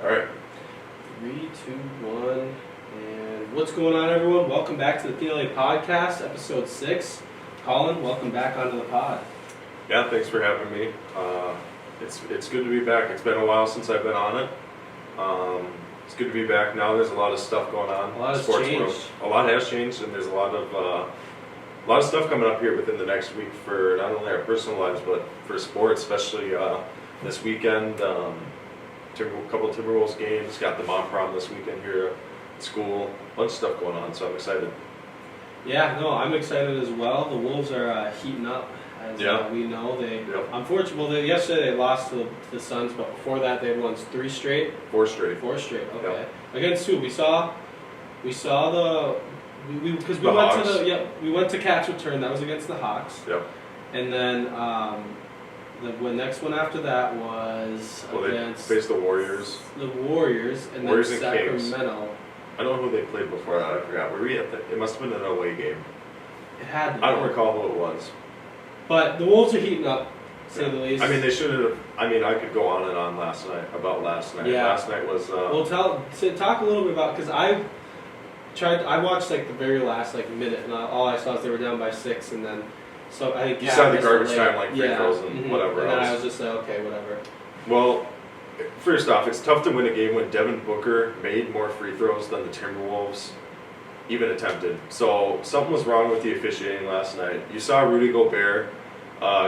All right. 3, 2, 1, and what's going on, everyone? Welcome back to the Pnelly podcast, episode 6. Colin, welcome back onto the pod. Yeah, thanks for having me. It's good to be back. It's been a while since I've been on it. It's good to be back now. There's a lot of stuff going on. A lot has Sports changed. world. A lot has changed, and there's a lot of stuff coming up here within the next week for not only our personal lives, but for sports, especially this weekend. A couple of Timberwolves games. Got the mom prom this weekend here at school. A bunch of stuff going on, so I'm excited. Yeah, no, I'm excited as well. The Wolves are heating up, as we know. Unfortunately, yesterday they lost to the Suns, but before that they won 3 straight. 4 straight. 4 straight. Okay. Yep. Against who? We saw we went to catch return. That was against the Hawks. Yep. And then the next one after that was against they faced the Warriors. The Warriors, and Warriors then and Kings. Sacramento. I don't know who they played before that. I forgot. Were we at it must have been an away game. It had to be. I don't recall who it was. But the Wolves are heating up, to say the least. I mean, they should have. I mean, I could go on and on about last night. Yeah. Last night was. Well, talk a little bit about, because I watched like the very last minute, and all I saw is they were down by 6, and then I think you saw the garbage time free throws and whatever and else. then I was just like, okay, whatever. Well, first off, it's tough to win a game when Devin Booker made more free throws than the Timberwolves even attempted. So something was wrong with the officiating last night. You saw Rudy Gobert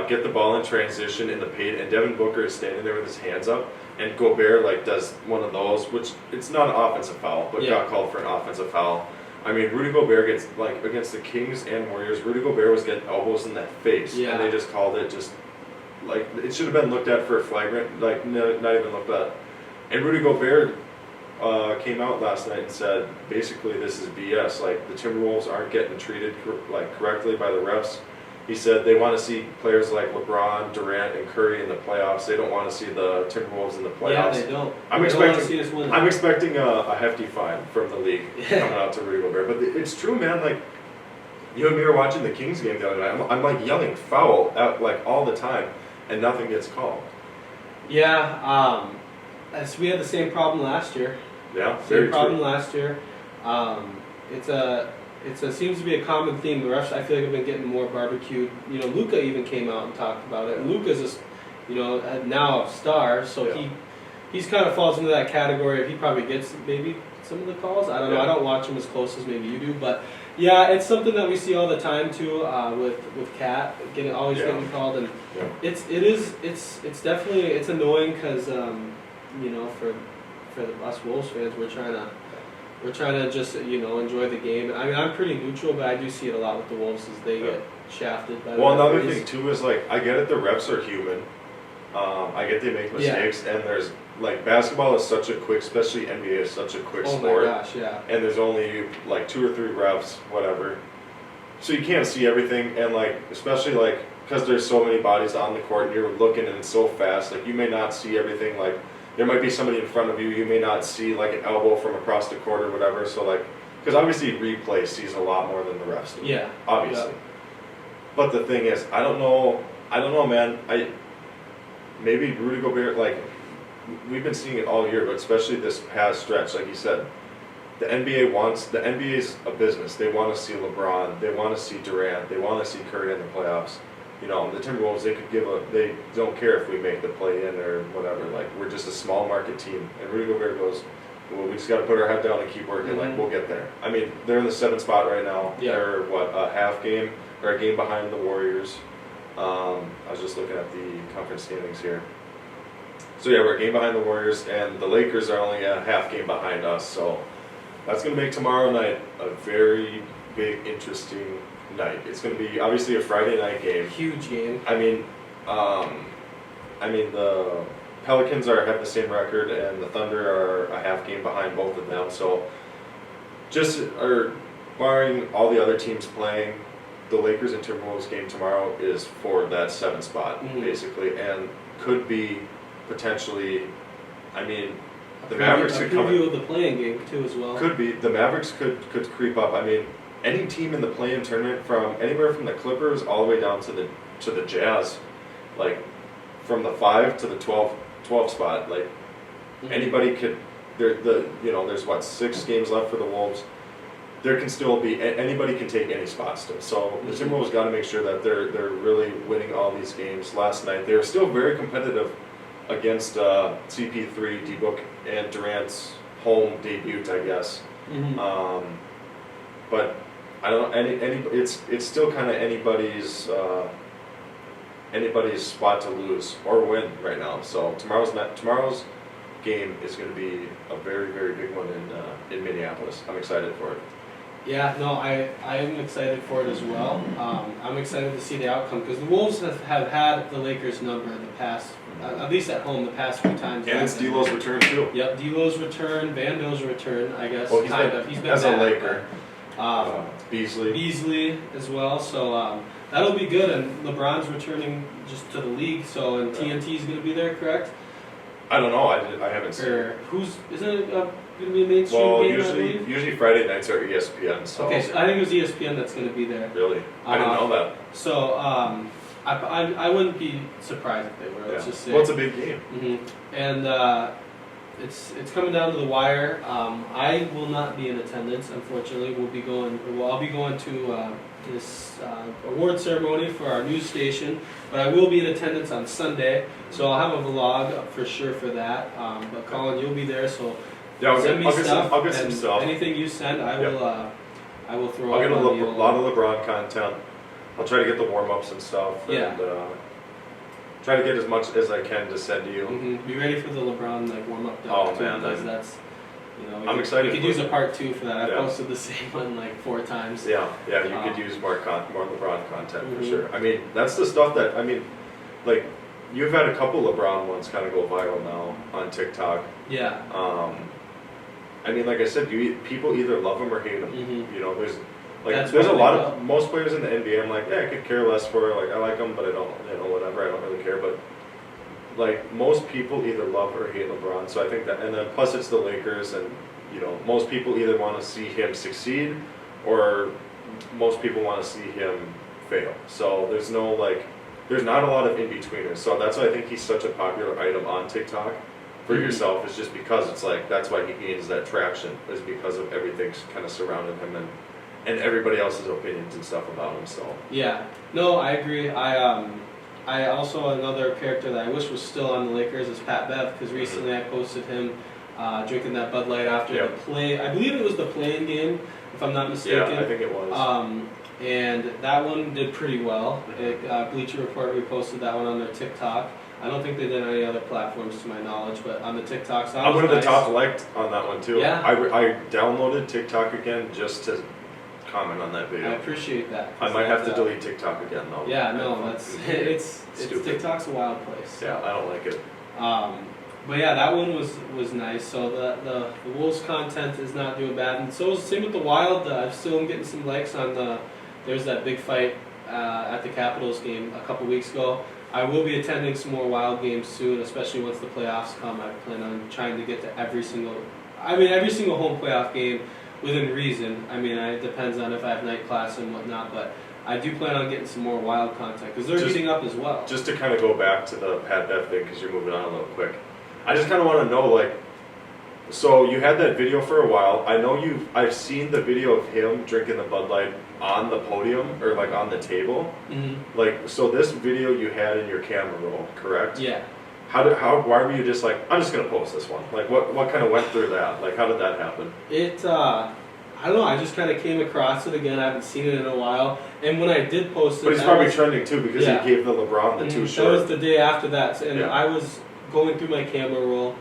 get the ball in transition in the paint, and Devin Booker is standing there with his hands up, and Gobert does one of those, which it's not an offensive foul, but got called for an offensive foul. I mean, Rudy Gobert gets, against the Kings and Warriors, Rudy Gobert was getting elbows in that face, and they just called it it should have been looked at for a flagrant, not even looked at. And Rudy Gobert came out last night and said, basically, this is BS. The Timberwolves aren't getting treated correctly by the refs. He said they want to see players like LeBron, Durant, and Curry in the playoffs. They don't want to see the Timberwolves in the playoffs. Yeah, they don't. I'm expecting a hefty fine from the league coming out to Rudy Gobert. But it's true, man. You and me were watching the Kings game the other night. I'm yelling foul out all the time, and nothing gets called. Yeah, as we had the same problem last year. Yeah, same problem last year. It seems to be a common theme. The refs, I feel have been getting more barbecued. Luka even came out and talked about it. And Luka's now a star, so he's kind of falls into that category of he probably gets maybe some of the calls. I don't know. I don't watch him as close as maybe you do, but yeah, it's something that we see all the time too with Cat getting called, and it's definitely annoying because for us Wolves fans, we're trying to just enjoy the game. I mean, I'm pretty neutral, but I do see it a lot with the Wolves as they get shafted by the another thing too is I get it, the refs are human. I get they make mistakes, and there's basketball is such a quick, especially NBA is such a quick sport. Oh my gosh, yeah. And there's only 2 or 3 refs, whatever. So you can't see everything, and especially because there's so many bodies on the court, and you're looking and it's so fast. You may not see everything. There might be somebody in front of you. You may not see an elbow from across the court or whatever. So because obviously replay sees a lot more than the refs do. Yeah. Obviously. Yeah. But the thing is, I don't know, man. Maybe Rudy Gobert, we've been seeing it all year, but especially this past stretch, like you said, the NBA's a business. They want to see LeBron. They want to see Durant. They want to see Curry in the playoffs. The Timberwolves, they don't care if we make the play-in or whatever. We're just a small market team. And Rudy Gobert goes, well, we just got to put our head down and keep working. We'll get there. I mean, they're in the 7th spot right now. Yeah. They're, a game behind the Warriors. I was just looking at the conference standings here. So, yeah, we're a game behind the Warriors, and the Lakers are only a half game behind us. So that's going to make tomorrow night a very big, interesting night. It's going to be obviously a Friday night game. Huge game. I mean, the Pelicans have the same record, and the Thunder are a half game behind both of them. So, barring all the other teams playing, the Lakers and Timberwolves game tomorrow is for that 7th spot, basically, and could be potentially. I mean, the Mavericks could come. A preview of the playing game too, as well. Could be. The Mavericks could creep up. I mean, any team in the play-in tournament, from anywhere from the Clippers all the way down to the Jazz, from the 5 to the 12 spot, Mhm. Anybody could. There's what 6 games left for the Wolves. There can still be anybody can take any spot still. So the Mhm. Timberwolves got to make sure that they're really winning all these games. Last night they were still very competitive against CP3, D-Book, and Durant's home debut, I guess. Mhm. But I don't any it's still kind of anybody's spot to lose or win right now. So tomorrow's game is going to be a very, very big one in Minneapolis. I'm excited for it. Yeah, no, I am excited for it as well. I'm excited to see the outcome because the Wolves have had the Lakers' number the past, at least at home, the past few times. And it's D'Lo's return too. Yep, D'Lo's return, Vando's return, I guess. Well, He's been as back, a Laker. but, Beasley. Beasley as well, so that'll be good. And LeBron's returning just to the league, so and TNT is going to be there, correct? I don't know. I haven't seen. Or isn't it going to be a mainstream Well, game? I believe? usually Friday nights are ESPN. So Okay, so I think it was ESPN that's going to be there. really, I didn't know that. So I wouldn't be surprised if they were. Let's just say. Well, it's a big game. Mm-hmm. And it's coming down to the wire. I will not be in attendance, unfortunately. I'll be going to this award ceremony for our news station, but I will be in attendance on Sunday. So I'll have a vlog up for sure for that. But Colin, you'll be there, so Yeah, send me stuff. I'll get some stuff. Anything you send, I will throw. I'll get up a on the lot of LeBron content. I'll try to get the warm-ups and stuff. Yeah. And try to get as much as I can to send to you. Mm-hmm. Be ready for the LeBron warm-up dunk Oh, too, man, because that's I'm excited We could for use it. a part 2 for that. I Yeah. posted the same one like 4 times. Yeah, you could use more LeBron content for Mhm. sure. I mean, that's the stuff that like you've had a couple LeBron ones kind of go viral now on TikTok. Yeah. I mean, like I said, people either love him or hate him. Mm-hmm. There's That's a what lot they of most players in the NBA. I'm like, yeah, I could care less for. Like, I like them, but I don't, whatever. I don't really care. But like most people either love or hate LeBron. So I think that, and then plus it's the Lakers, and most people either want to see him succeed, or most people want to see him fail. So there's not a lot of in betweeners. So that's why I think he's such a popular item on TikTok for Mhm. yourself. Is just because it's like that's why he gains that traction, is because of everything kind of surrounding him and everybody else's opinions and stuff about him. So Yeah. No, I agree. I also another character that I wish was still on the Lakers is Pat Bev, because recently I posted him drinking that Bud Light after Yeah. the play. I believe it was the play-in game, if I'm not mistaken. yeah, I think it was. And that one did pretty well. Mhm. Bleacher Report reposted that one on their TikTok. I don't think they did on any other platforms to my knowledge, but on the TikTok side, I'm one of the top liked on that one too. Yeah. I downloaded TikTok again just to comment on that I video. appreciate that. I might have to delete TikTok again though. Yeah, no, that's it's Stupid. TikTok's a wild place. Yeah, I don't like it. But yeah, that one was nice. So the Wolves content is not doing bad, and so same with the Wild. I still am getting some likes on there's that big fight at the Capitals game a couple weeks ago. I will be attending some more Wild games soon, especially once the playoffs come. I plan on trying to get to every single home playoff game within reason. I mean, it depends on if I have night class and whatnot, but I do plan on getting some more Wild content because they're heating up as well. Just to kind of go back to the Pat Bev thing, because you're moving on a little quick. I just kind of want to know, so you had that video for a while. I know I've seen the video of him drinking the Bud Light on the podium or on the table. Mm-hmm. So this video you had in your camera roll, correct? Yeah. Why were you just I'm just gonna post this one? What kind of went through that? How did that happen? I don't know, I just kind of came across it again. I haven't seen it in a while. And when I did post it... But it's probably trending too, because Yeah. he gave the LeBron the too That short. was the day after that. And Yeah. I was going through my camera roll,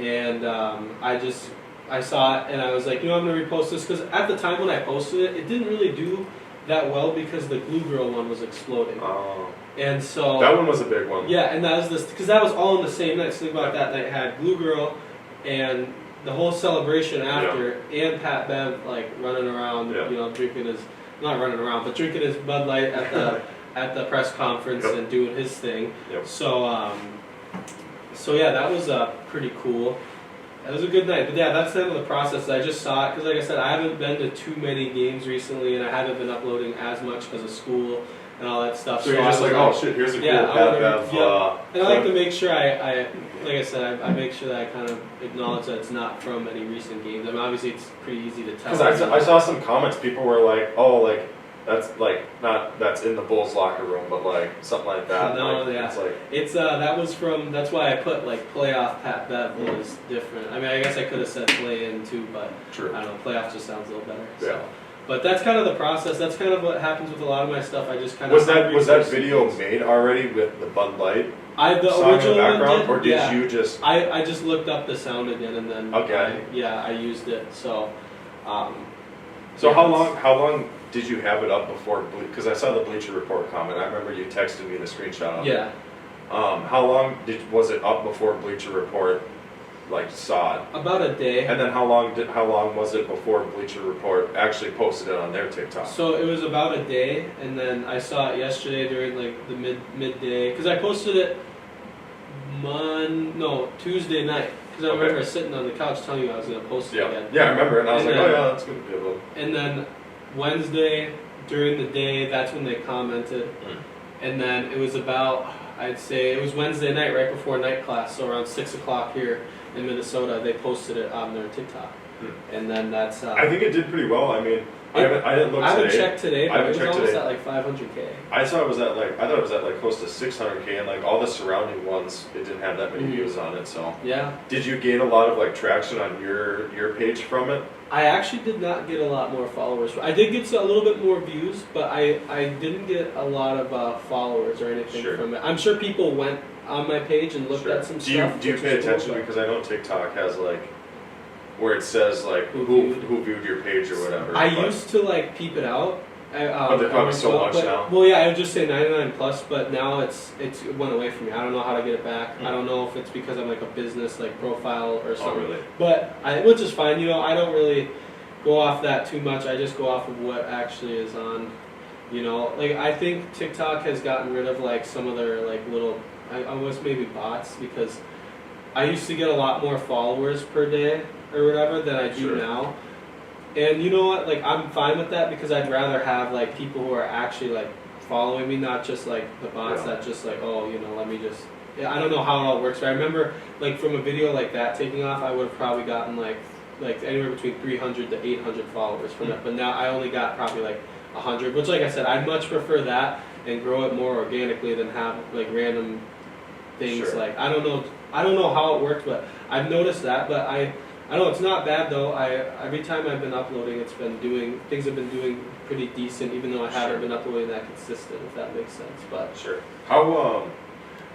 and I saw it, and I was like, I'm going to repost this. Because at the time when I posted it, it didn't really do that well because the Glue Girl one was exploding. Oh. And so... That one was a big one. Yeah, and that was because that was all in the same night. Think about that night had Glue Girl and the whole celebration after, and Pat Bev running around, drinking his drinking his Bud Light at the at the press conference and doing his thing. Yep. So yeah, that was pretty cool. It was a good night, but yeah, that's the end of the process. I just saw it because, like I said, I haven't been to too many games recently, and I haven't been uploading as much because of school and all that stuff. So you're just like, oh shit, here's a cool Pat-Bev. And I like to make sure I like I said, I make sure that I kind of acknowledge that it's not from any recent games. I mean, obviously it's pretty easy to tell. Because I saw some comments, people were like, oh, like, that's like, not, that's in the Bulls locker room, but like, something like that. No, like, yeah. It's like, it's, that was from, that's why I put like playoff Pat-Bev was different. I mean, I guess I could have said play in too, but true. I don't know, playoff just sounds a little better. Yeah. So. But that's kind of the process. That's kind of what happens with a lot of my stuff. I just kind Was of that video made already with the Bud Light the song original in the background, one or did you just? I just looked up the sound again and then I used it. So. So how long did you have it up before? Because I saw the Bleacher Report comment. I remember you texted me the screenshot of it. Yeah. How long was it up before Bleacher Report like saw it? About a day. And then how long was it before Bleacher Report actually posted it on their TikTok? So it was about a day, and then I saw it yesterday during like the midday because I posted it Tuesday night because I remember sitting on the couch telling you I was going to post it again. Yeah, I remember, and I was like, oh yeah, that's going to be a little. And then Wednesday during the day, that's when they commented, and then it was about, I'd say it was Wednesday night right before night class, so around 6 o'clock here in Minnesota, they posted it on their TikTok, and then that's. I think it did pretty well. I mean, I didn't look today. I haven't checked today, but it was almost today. at like 500K. I thought it was at like close to 600K, and like all the surrounding ones, it didn't have that many views on it. So yeah. Did you gain a lot of like traction on your page from it? I actually did not get a lot more followers. I did get a little bit more views, but I didn't get a lot of followers or anything from it. I'm sure people went on my page and looked at some stuff. Do you pay attention? Because I know TikTok has like where it says like who viewed your page or whatever. I used to like peep it out. But they're probably so much now. Well, yeah, I would just say 99 plus, but now it went away from me. I don't know how to get it back. I don't know if it's because I'm like a business like profile or something. Oh, really? But which is fine. You know, I don't really go off that too much. I just go off of what actually is on. You know, like I think TikTok has gotten rid of like some of their like little, I guess maybe bots, because I used to get a lot more followers per day or whatever than I do now. And you know what, like I'm fine with that because I'd rather have like people who are actually like following me, not just like the bots that just like, oh, you know, let me just, I don't know how it all works, but I remember like from a video like that taking off, I would have probably gotten like anywhere between 300 to 800 followers from it, but now I only got probably like 100, which like I said, I'd much prefer that and grow it more organically than have like random things like, I don't know how it works, but I've noticed that, but I know it's not bad though. Every time I've been uploading, things have been doing pretty decent, even though I haven't been uploading that consistent, if that makes sense. But how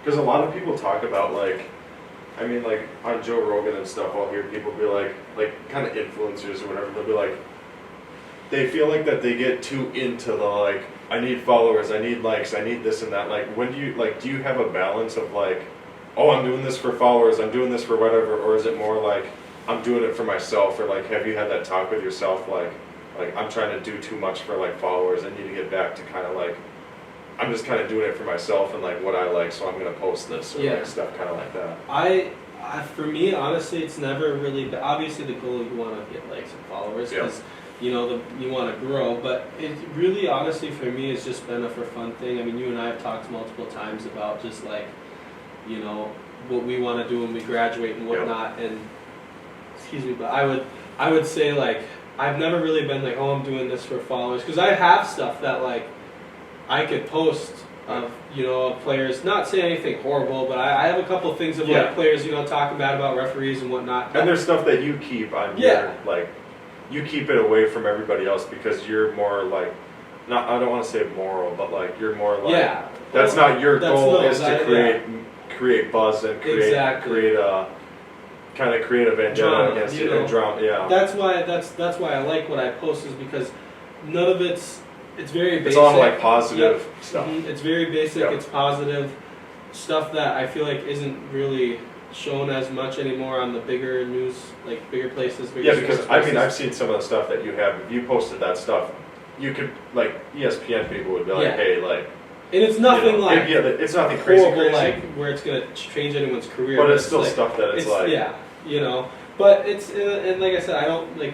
because a lot of people talk about like, I mean like on Joe Rogan and stuff, I'll hear people be like kind of influencers or whatever. They'll be like, they feel like that they get too into the like, I need followers, I need likes, I need this and that. Like when do you have a balance of like, oh, I'm doing this for followers, I'm doing this for whatever, or is it more like I'm doing it for myself, or like have you had that talk with yourself like I'm trying to do too much for like followers, I need to get back to kind of like I'm just kind of doing it for myself and like what I like, so I'm gonna post this or like stuff kind of like that. For me, honestly, it's never really, obviously the goal, you want to get likes and followers because you know you want to grow, but it really honestly for me has just been a for fun thing. I mean, you and I have talked multiple times about just like, you know, what we want to do when we graduate and whatnot, and excuse me, but I would say like I've never really been like, oh, I'm doing this for followers, because I have stuff that like I could post of, you know, players, not saying anything horrible, but I have a couple of things of like players, you know, talking bad about referees and whatnot. And there's stuff that you keep on your like, you keep it away from everybody else because you're more like, not, I don't want to say moral, but like you're more like that's not your goal is to create buzz and create a kind of create a vendetta against you and drama. That's why I like what I post, is because none of it's very basic. It's all like positive stuff. It's very basic. It's positive stuff that I feel like isn't really shown as much anymore on the bigger news, like bigger places. Because I mean, I've seen some of the stuff that you have. If you posted that stuff, you could like ESPN people would be like, hey, like. And it's nothing it's nothing crazy, like where it's gonna change anyone's career. But it's still like, stuff that it's like, you know. But it's and like I said, I don't I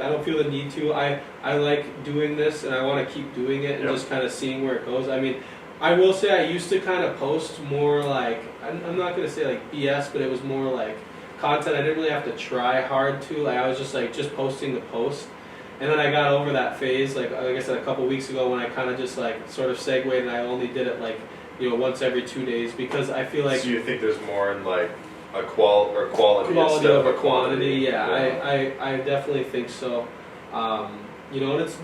don't feel the need to. I like doing this and I want to keep doing it and Yep. just kind of seeing where it goes. I mean, I will say I used to kind of post more like I'm not gonna say like BS, but it was more like content. I didn't really have to try hard to. Like I was just posting the post. And then I got over that phase, like I said, a couple weeks ago when I kind of just like sort of segued and I only did it like, once every 2 days because I feel like So you think there's more in like a quality instead over of a quantity. Yeah, I definitely think so. And it's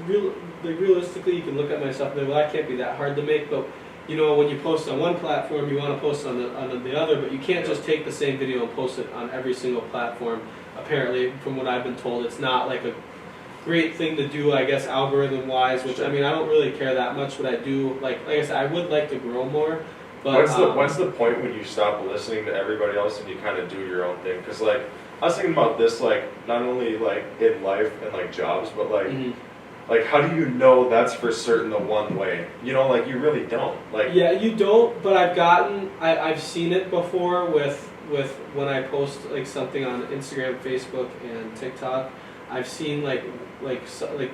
realistically, you can look at my stuff and be, well, that can't be that hard to make, but when you post on one platform, you want to post on the other, but you can't just take the same video and post it on every single platform. Apparently, from what I've been told, it's not like a great thing to do, I guess, algorithm wise, which I mean I don't really care that much, but I do like I said, I would like to grow more. But when's the point when you stop listening to everybody else and you kind of do your own thing? Because like I was thinking about this, like not only like in life and like jobs, but like like how do you know that's for certain the one way? Like you really don't. Like yeah, you don't. But I've seen it before with when I post like something on Instagram, Facebook, and TikTok. I've seen like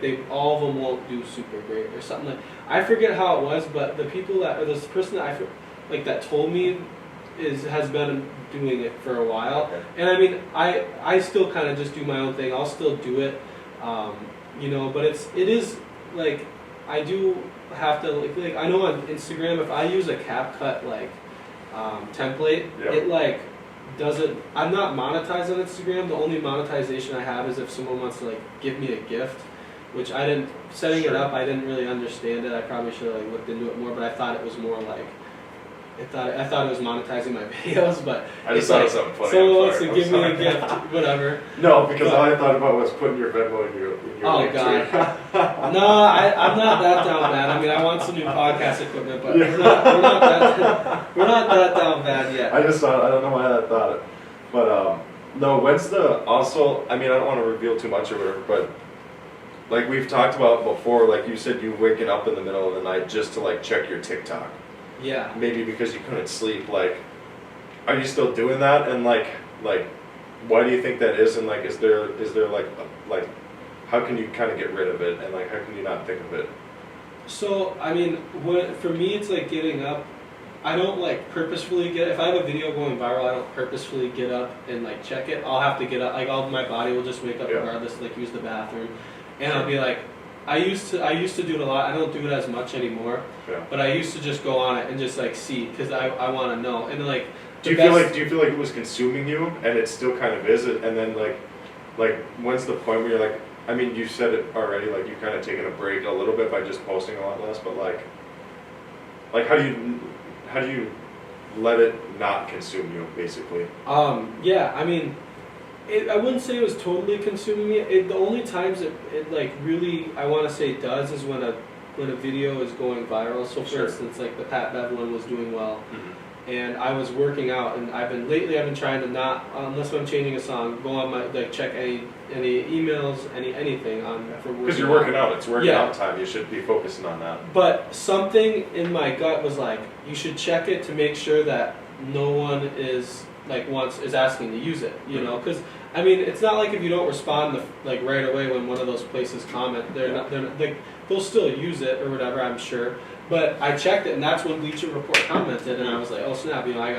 they all of them won't do super great or something like. I forget how it was, but the people or this person that that told me has been doing it for a while. Okay. And I mean I still kind of just do my own thing. I'll still do it, but it is like I do have to like I know on Instagram if I use a CapCut template, it doesn't. I'm not monetized on Instagram. The only monetization I have is if someone wants to give me a gift, which I didn't. Setting it up, I didn't really understand it. I probably should have looked into it more, but I thought it was more like. I thought it was monetizing my videos, but I just thought it was something funny. Someone wants to give me a gift, whatever. No, because all I thought about was putting your Venmo in your oh god. No, I'm not that down bad. I mean, I want some new podcast equipment, but we're not that down bad yet. I just thought I don't know why I thought it, but no. When's the also? I mean, I don't want to reveal too much or whatever, but like we've talked about before, like you said, you waking up in the middle of the night just to check your TikTok. Yeah. Maybe because you couldn't sleep. Like, are you still doing that? And like, why do you think that is? And is there how can you kind of get rid of it? And how can you not think of it? So I mean, for me, it's getting up. I don't purposefully get. If I have a video going viral, I don't purposefully get up and check it. I'll have to get up. My body will just wake up regardless. Use the bathroom, and I'll be like. I used to do it a lot. I don't do it as much anymore. Yeah. But I used to just go on it and just see because I want to know and Do you feel like it was consuming you and it still kind of is? And then when's the point where you're I mean you said it already you kind of taking a break a little bit by just posting a lot less, but how do you let it not consume you basically? Yeah, I mean. I wouldn't say it was totally consuming me. The only times it really I want to say does is when a video is going viral. So for instance, the Pat Bev one was doing well, and I was working out, and I've been trying to not unless I'm changing a song, go on my check any emails, anything on for working. Because you're working out, it's working out time. You should be focusing on that. But something in my gut was you should check it to make sure that no one is is asking to use it. Because. I mean, it's not if you don't respond right away when one of those places comment, they'll still use it or whatever, I'm sure. But I checked it, and that's when Bleacher Report commented, and I was oh snap, I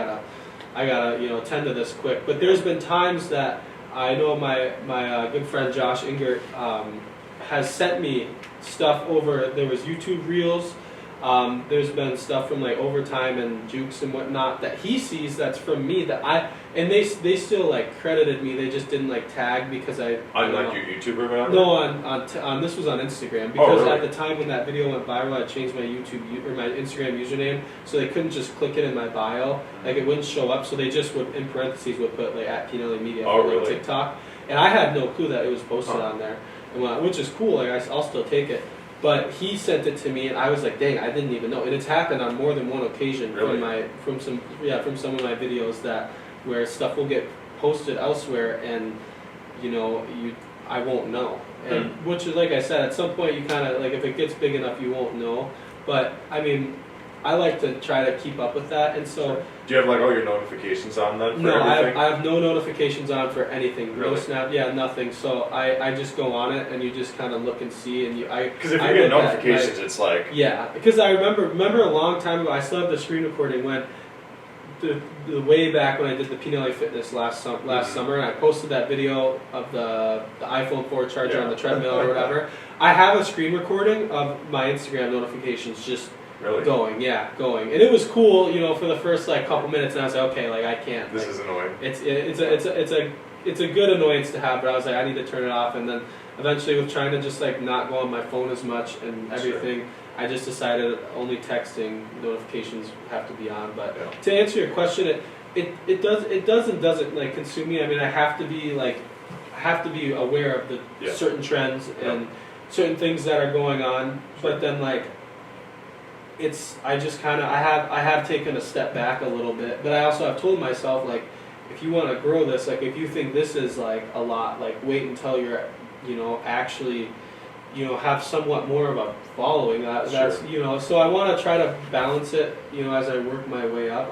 gotta attend to this quick. But there's been times that I know my good friend Josh Ingert has sent me stuff over. There was YouTube Reels. There's been stuff from Overtime and Jukes and whatnot that he sees that's from me and they still credited me. They just didn't tag because I on your YouTuber whatever? No, on this was on Instagram because at the time when that video went viral, I changed my YouTube or my Instagram username so they couldn't just click it in my bio, it wouldn't show up. So they just would in parentheses would put at Pnelly Media for TikTok, and I had no clue that it was posted on there, and which is cool. I'll still take it. But he sent it to me, and I was dang, I didn't even know. And it's happened on more than one occasion from some of my videos where stuff will get posted elsewhere, and I won't know. And which is I said, at some point you kind of if it gets big enough, you won't know. But I mean, I like to try to keep up with that, and so. Sure. Do you have like all your notifications on then for No, everything? I have no notifications on for anything. Really? No Snap, yeah, nothing. So I just go on it and you just kind of look and see and Because if I you get look at, notifications, like, it's like yeah, because I remember a long time ago. I still have the screen recording when the way back when I did the Pnelly fitness last summer, and I posted that video of the iPhone 4 charger on the treadmill or whatever. I have a screen recording of my Instagram notifications just really going, and it was cool, for the first like couple minutes, and I was like, okay, like I can't. This like, is annoying. It's a good annoyance to have, but I was like, I need to turn it off, and then eventually with trying to just like not go on my phone as much and everything. Sure. I just decided only texting notifications have to be on. But to answer your question, it doesn't like consume me. I mean, I have to be aware of the certain trends and certain things that are going on. But then like I have taken a step back a little bit. But I also have told myself, like, if you want to grow this, like if you think this is like a lot, like wait until you're actually have somewhat more of a following. That's so I want to try to balance it, as I work my way up.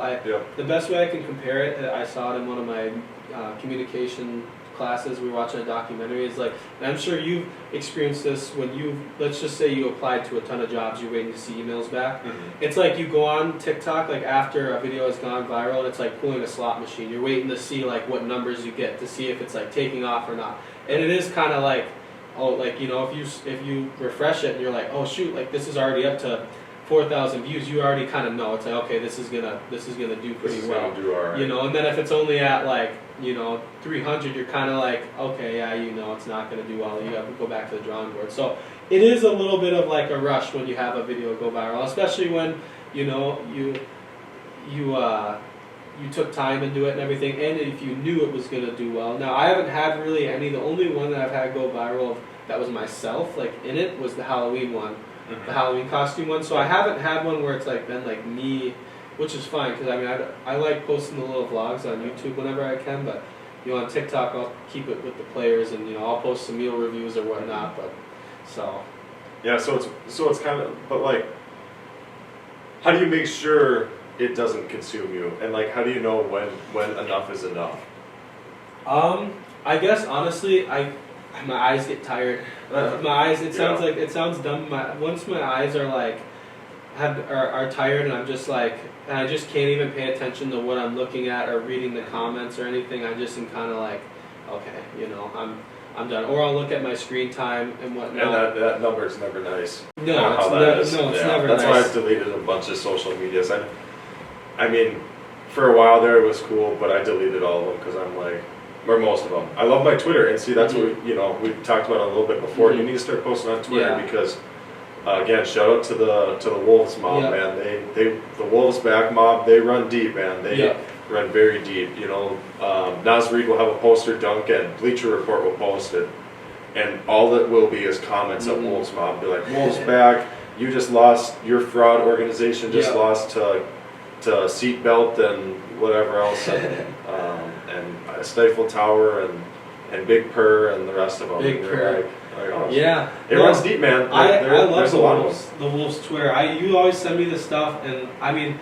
The best way I can compare it, I saw it in one of my communication classes. We were watching a documentary. Is like, and I'm sure you've experienced this when let's just say you applied to a ton of jobs, you're waiting to see emails back. Mm-hmm. It's like you go on TikTok, like after a video has gone viral, and it's like pulling a slot machine. You're waiting to see like what numbers you get to see if it's like taking off or not. And it is kind of like, if you refresh it and you're like, oh shoot, like this is already up to 4,000 views, you already kind of know. It's like, okay, this is gonna do pretty well. Do all right. And then if it's only at like 300, you're kind of like, okay, yeah, it's not gonna do well. You have to go back to the drawing board. So it is a little bit of like a rush when you have a video go viral, especially when you took time into it and everything, and if you knew it was going to do well. Now, I haven't had really any. The only one that I've had go viral that was myself, like in it, was the Halloween one, the Halloween costume one. So I haven't had one where it's like been like me, which is fine because I mean I like posting the little vlogs on YouTube whenever I can, but on TikTok I'll keep it with the players and I'll post some meal reviews or whatnot. But so it's kind of, but like, how do you make sure it doesn't consume you, and like how do you know when enough is enough? I guess honestly, my eyes get tired. My eyes. It sounds dumb. Once my eyes are like are tired, and I'm just like, and I just can't even pay attention to what I'm looking at or reading the comments or anything. I just am kind of like, okay, I'm done. Or I'll look at my screen time and whatnot. And that number is never nice. No, it's never nice. That's why I've deleted a bunch of social medias. I mean, for a while there it was cool, but I deleted all of them because I'm like, or most of them. I love my Twitter, and see that's what we talked about a little bit before. You need to start posting on Twitter because, again, shout out to the Wolves mob, man. The Wolves back mob, they run deep, man. They run very deep. Naz Reid will have a poster dunk, and Bleacher Report will post it, and all that will be is comments at Wolves mob. Be like, Wolves back. You just lost. Your fraud organization just lost to Seatbelt and whatever else, and Stifle Tower and Big Purr and the rest of them. Big Purr. It runs deep, man. I love the Wolves Twitter. You always send me this stuff, and I mean,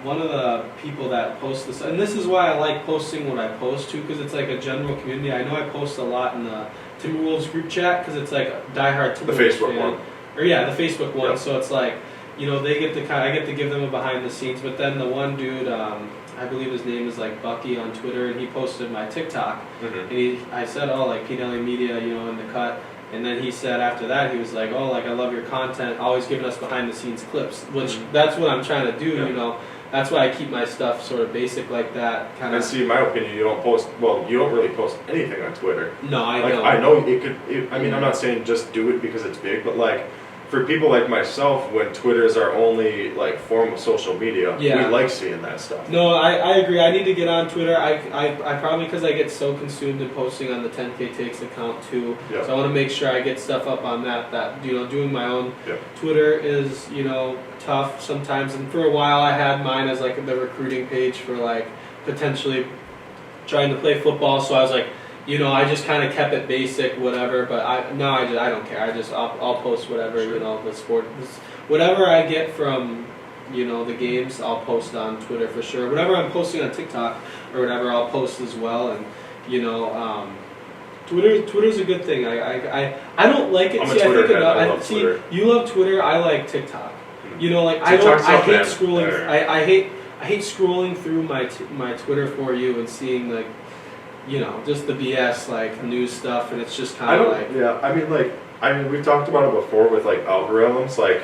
one of the people that posts this, and this is why I like posting what I post too, because it's like a general community. I know I post a lot in the Timberwolves group chat because it's like a diehard Timberwolves the Facebook fan. one. Or the Facebook one. Yep. So it's like, they get to I get to give them a behind the scenes. But then the one dude, I believe his name is like Bucky on Twitter, and he posted my TikTok, and I said, like Pnelly Media, in the cut, and then he said after that he was like, like I love your content, always giving us behind the scenes clips, which that's what I'm trying to do, That's why I keep my stuff sort of basic like that. Kind of. And see, in my opinion, you don't really post anything on Twitter. No, I know. I know it could. I'm not saying just do it because it's big, but like, for people like myself, when Twitter is our only like form of social media, we like seeing that stuff. No, I agree. I need to get on Twitter. I probably, because I get so consumed in posting on the 10K Takes account too. Yep. So I want to make sure I get stuff up on that doing my own. Yep. Twitter is tough sometimes, and for a while I had mine as like the recruiting page for like potentially trying to play football. So I was like, I just kind of kept it basic, whatever. But I don't care. I'll post whatever, the sport, whatever I get from the games, I'll post on Twitter for sure. Whatever I'm posting on TikTok or whatever, I'll post as well. And Twitter's a good thing. I don't like it. I'm a Twitter fan. I love see, Twitter. you love Twitter. I like TikTok. TikTok's I hate up, scrolling. man. I hate scrolling through my Twitter for you and seeing like, just the BS like news stuff, and it's just kind of like. Yeah, I mean, we've talked about it before with like algorithms. Like,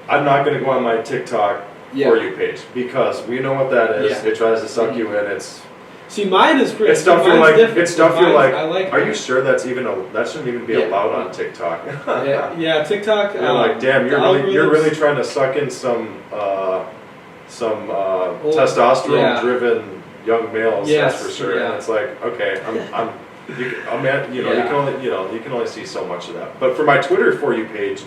I'm not gonna go on my TikTok for you page because we know what that is. Yeah. It tries to suck you in. It's. See, mine is pretty. It's stuff you're like. It's stuff you're like. I like. Are you sure that's even that shouldn't even be allowed on TikTok? yeah, TikTok. You're like, damn, you're really trying to suck in some testosterone-driven young males. Yes, that's for sure. yeah. And it's like, okay, you can only see so much of that. But for my Twitter For You page,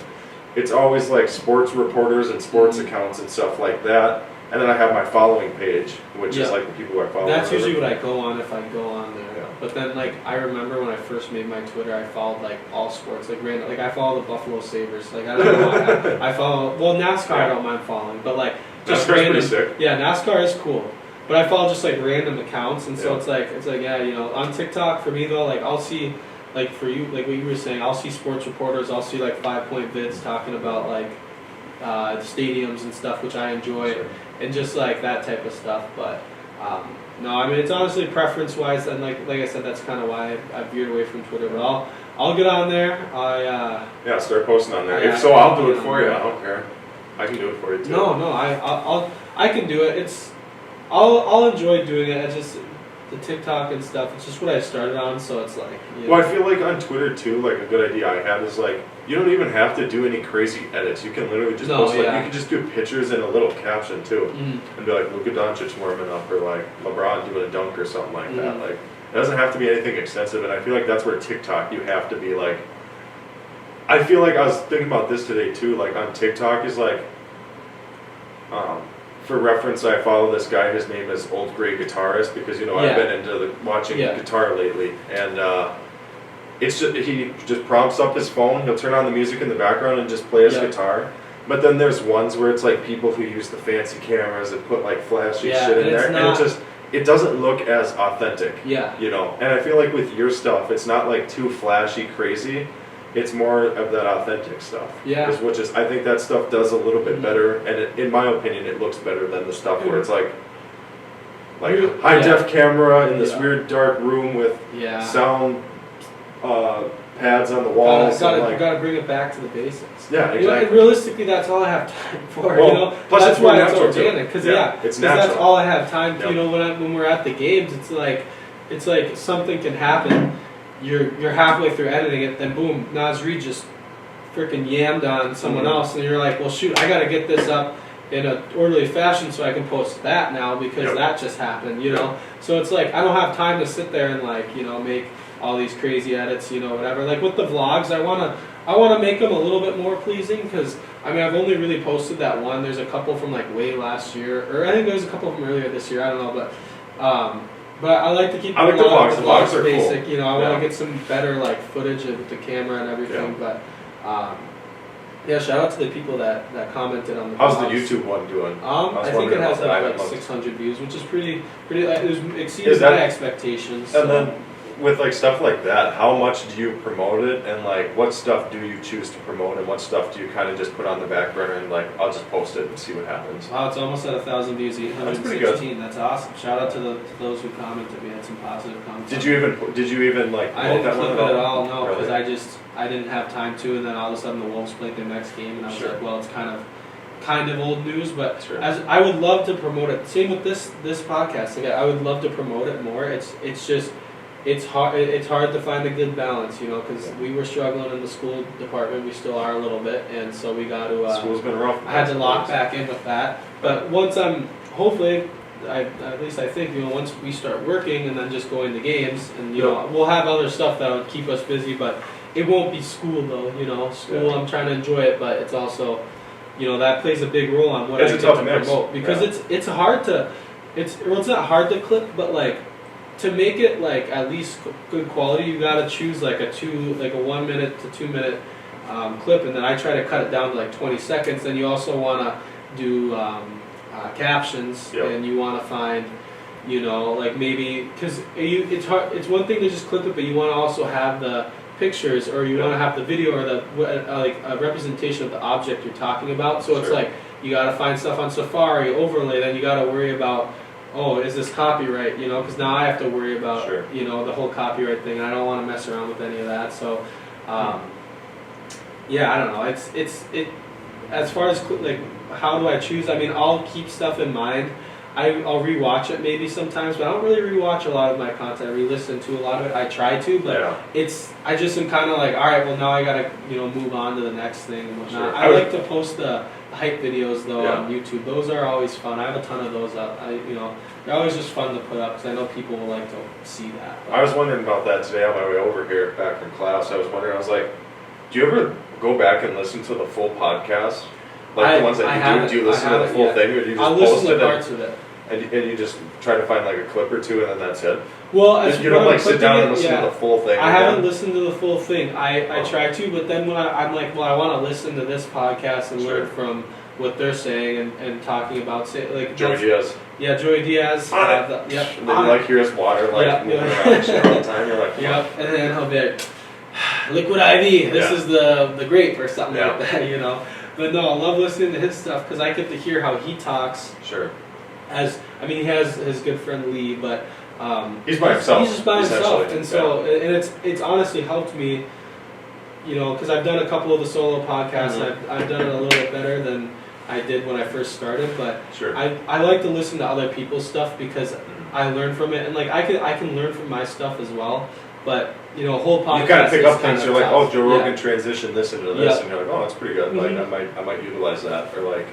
it's always like sports reporters and sports accounts and stuff like that. And then I have my following page, which is like the people who I follow. That's usually what I go on if I go on there. Yeah. But then, like, I remember when I first made my Twitter, I followed like all sports, like random. Like I follow the Buffalo Sabres. Like I don't know why. I follow NASCAR. I don't mind following, but like just NASCAR's random. pretty sick. Yeah, NASCAR is cool. But I follow just like random accounts, and so it's like on TikTok for me though, like I'll see. Like for you, like what you were saying, I'll see sports reporters, I'll see like 5-point vids talking about like stadiums and stuff, which I enjoy, and just like that type of stuff. But no, I mean it's honestly preference-wise, and like I said, that's kind of why I veered away from Twitter. But I'll get on there. Start posting on there. I'll do it for you. I don't care. I can do it for you too. No, I can do it. I'll enjoy doing it. It's just the TikTok and stuff. It's just what I started on, so it's like. Well, I feel like on Twitter too. Like a good idea I had is like you don't even have to do any crazy edits. You can literally just post you can just do pictures and a little caption too, and be like Luka Doncic warming up or like LeBron doing a dunk or something like that. Like it doesn't have to be anything extensive, and I feel like that's where TikTok you have to be like. I feel like I was thinking about this today too. Like on TikTok is like. For reference, I follow this guy. His name is Old Gray Guitarist because I've been into watching guitar lately, and it's just he just prompts up his phone. He'll turn on the music in the background and just play his guitar. But then there's ones where it's like people who use the fancy cameras and put like flashy shit in there, and it doesn't look as authentic. Yeah. And I feel like with your stuff, it's not like too flashy, crazy. It's more of that authentic stuff. Yeah. Which is, I think that stuff does a little bit better, and in my opinion, it looks better than the stuff where it's like high def camera in this weird dark room with sound pads on the walls. Gotta bring it back to the basics. Yeah, exactly. And realistically, that's all I have time for. Plus that's it's more why it's natural organic. It's because natural. that's all I have time. When we're at the games, it's like something can happen. You're halfway through editing it, then boom, Nas Reed just freaking yammed on someone else, and you're like, well, shoot, I got to get this up in an orderly fashion so I can post that now because that just happened, So it's like I don't have time to sit there and make all these crazy edits, whatever. Like with the vlogs, I wanna make them a little bit more pleasing because I've only really posted that one. There's a couple from way last year, or I think there's a couple from earlier this year. I don't know, but I like to keep the vlogs. The vlogs are basic. Cool. I want to get some better footage of the camera and everything. Yeah. But shout out to the people that commented on the. How's vlogs. the YouTube one doing? I think it has about 600 views, which is pretty. It exceeded my expectations. And then with stuff like that, how much do you promote it, and what stuff do you choose to promote, and what stuff do you kind of just put on the back burner and I'll just post it and see what happens? Wow, it's almost at 1,000 views, 816. That's awesome. Shout out to those who commented. We had some positive comments. Did you even I didn't clip it at all, no, because really? I didn't have time to, and then all of a sudden the Wolves played their next game, and I was like, well, it's kind of old news, but as I would love to promote it. Same with this podcast. I would love to promote it more. It's just. It's hard to find a good balance, because we were struggling in the school department. We still are a little bit, and so we got to. School's been rough. I had to lock back in with that, but once hopefully, at least I think, once we start working and then just going to games, and we'll have other stuff that would keep us busy, but it won't be school though. School, I'm trying to enjoy it, but it's also, that plays a big role on what I get to promote because it's hard to, it's not hard to clip, but to make it at least good quality, you gotta choose a 1 minute to 2 minute clip, and then I try to cut it down to 20 seconds. Then you also wanna do captions, Yep. and you want to find, like maybe because it's hard. It's one thing to just clip it, but you want to also have the pictures, or you want to have the video, or the like a representation of the object you're talking about. So it's Sure. like you got to find stuff on Safari, overlay. Then you got to worry about, oh, is this copyright? Because now I have to worry about Sure. the whole copyright thing. I don't want to mess around with any of that. So yeah, I don't know. It as far as like how do I choose? I mean, I'll keep stuff in mind. I'll rewatch it maybe sometimes, but I don't really rewatch a lot of my content. I re-listen to a lot of it. I try to, but I just am kind of like, all right, well now I gotta move on to the next thing and whatnot. Sure. I like to post the hype videos though on YouTube. Those are always fun. I have a ton of those up. They're always just fun to put up because I know people will like to see that. But I was wondering about that today on my way over here back from class. I was like, do you ever go back and listen to the full podcast? Like the ones that you do? Do you listen to the full thing, or do you just post it? Parts of it. And you just try to find like a clip or two, and then that's it? Well, you don't like sit down and listen to the full thing? I haven't listened to the full thing. I try to, but then when I'm like, well, I want to listen to this podcast and learn from what they're saying and talking about, like Joey Diaz. Yeah, Joey Diaz. Yep. And then you hear his water moving around the shit all the time. You're like, yep. And then he'll be like, Liquid IV. This is the grape or something like that, But no, I love listening to his stuff because I get to hear how he talks. Sure. He has his good friend Lee, but he's by himself. He's just by himself, and so and it's honestly helped me, because I've done a couple of the solo podcasts. Mm-hmm. I've done it a little bit better than I did when I first started, but sure. I like to listen to other people's stuff because I learn from it, and like I can learn from my stuff as well. But a whole podcast. You kind of pick up things. You're like, tough. oh, Joe Rogan transitioned this into this, and you're like, oh, that's pretty good. Mm-hmm. Like I might utilize that. Or like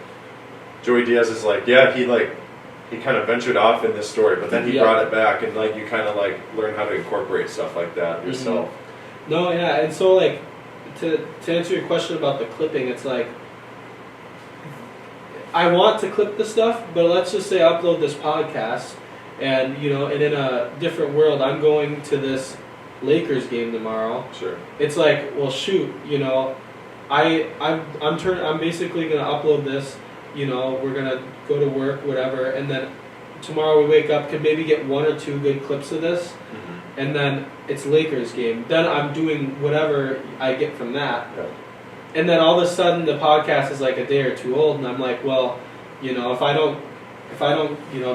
Joey Diaz is like, he kind of ventured off in this story, but then he brought it back, and like you kind of like learn how to incorporate stuff like that yourself. Mm-hmm. No, yeah, and so like to answer your question about the clipping, it's like I want to clip the stuff, but let's just say I upload this podcast, and and in a different world, I'm going to this Lakers game tomorrow. Sure. It's like, well, shoot, I'm basically gonna upload this. We're gonna go to work, whatever, and then tomorrow we wake up, could maybe get one or two good clips of this, and then it's Lakers game. Then I'm doing whatever I get from that, and then all of a sudden the podcast is like a day or two old, and I'm like, well, if I don't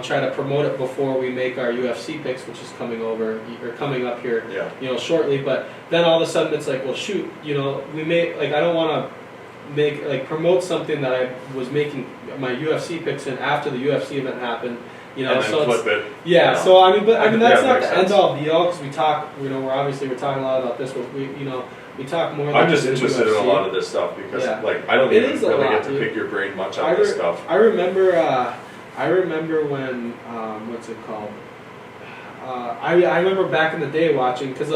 try to promote it before we make our UFC picks, which is coming up here, shortly. But then all of a sudden it's like, well, shoot, we may I don't want to promote something that I was making my UFC picks in after the UFC event happened. And then so flip it. Yeah. So I mean, that's not the sense. end all be all because we talk. We're talking a lot about this, but we talk more. I'm just interested in a lot of this stuff because I don't even really get to pick your brain much on this stuff. I remember when what's it called? I remember back in the day watching because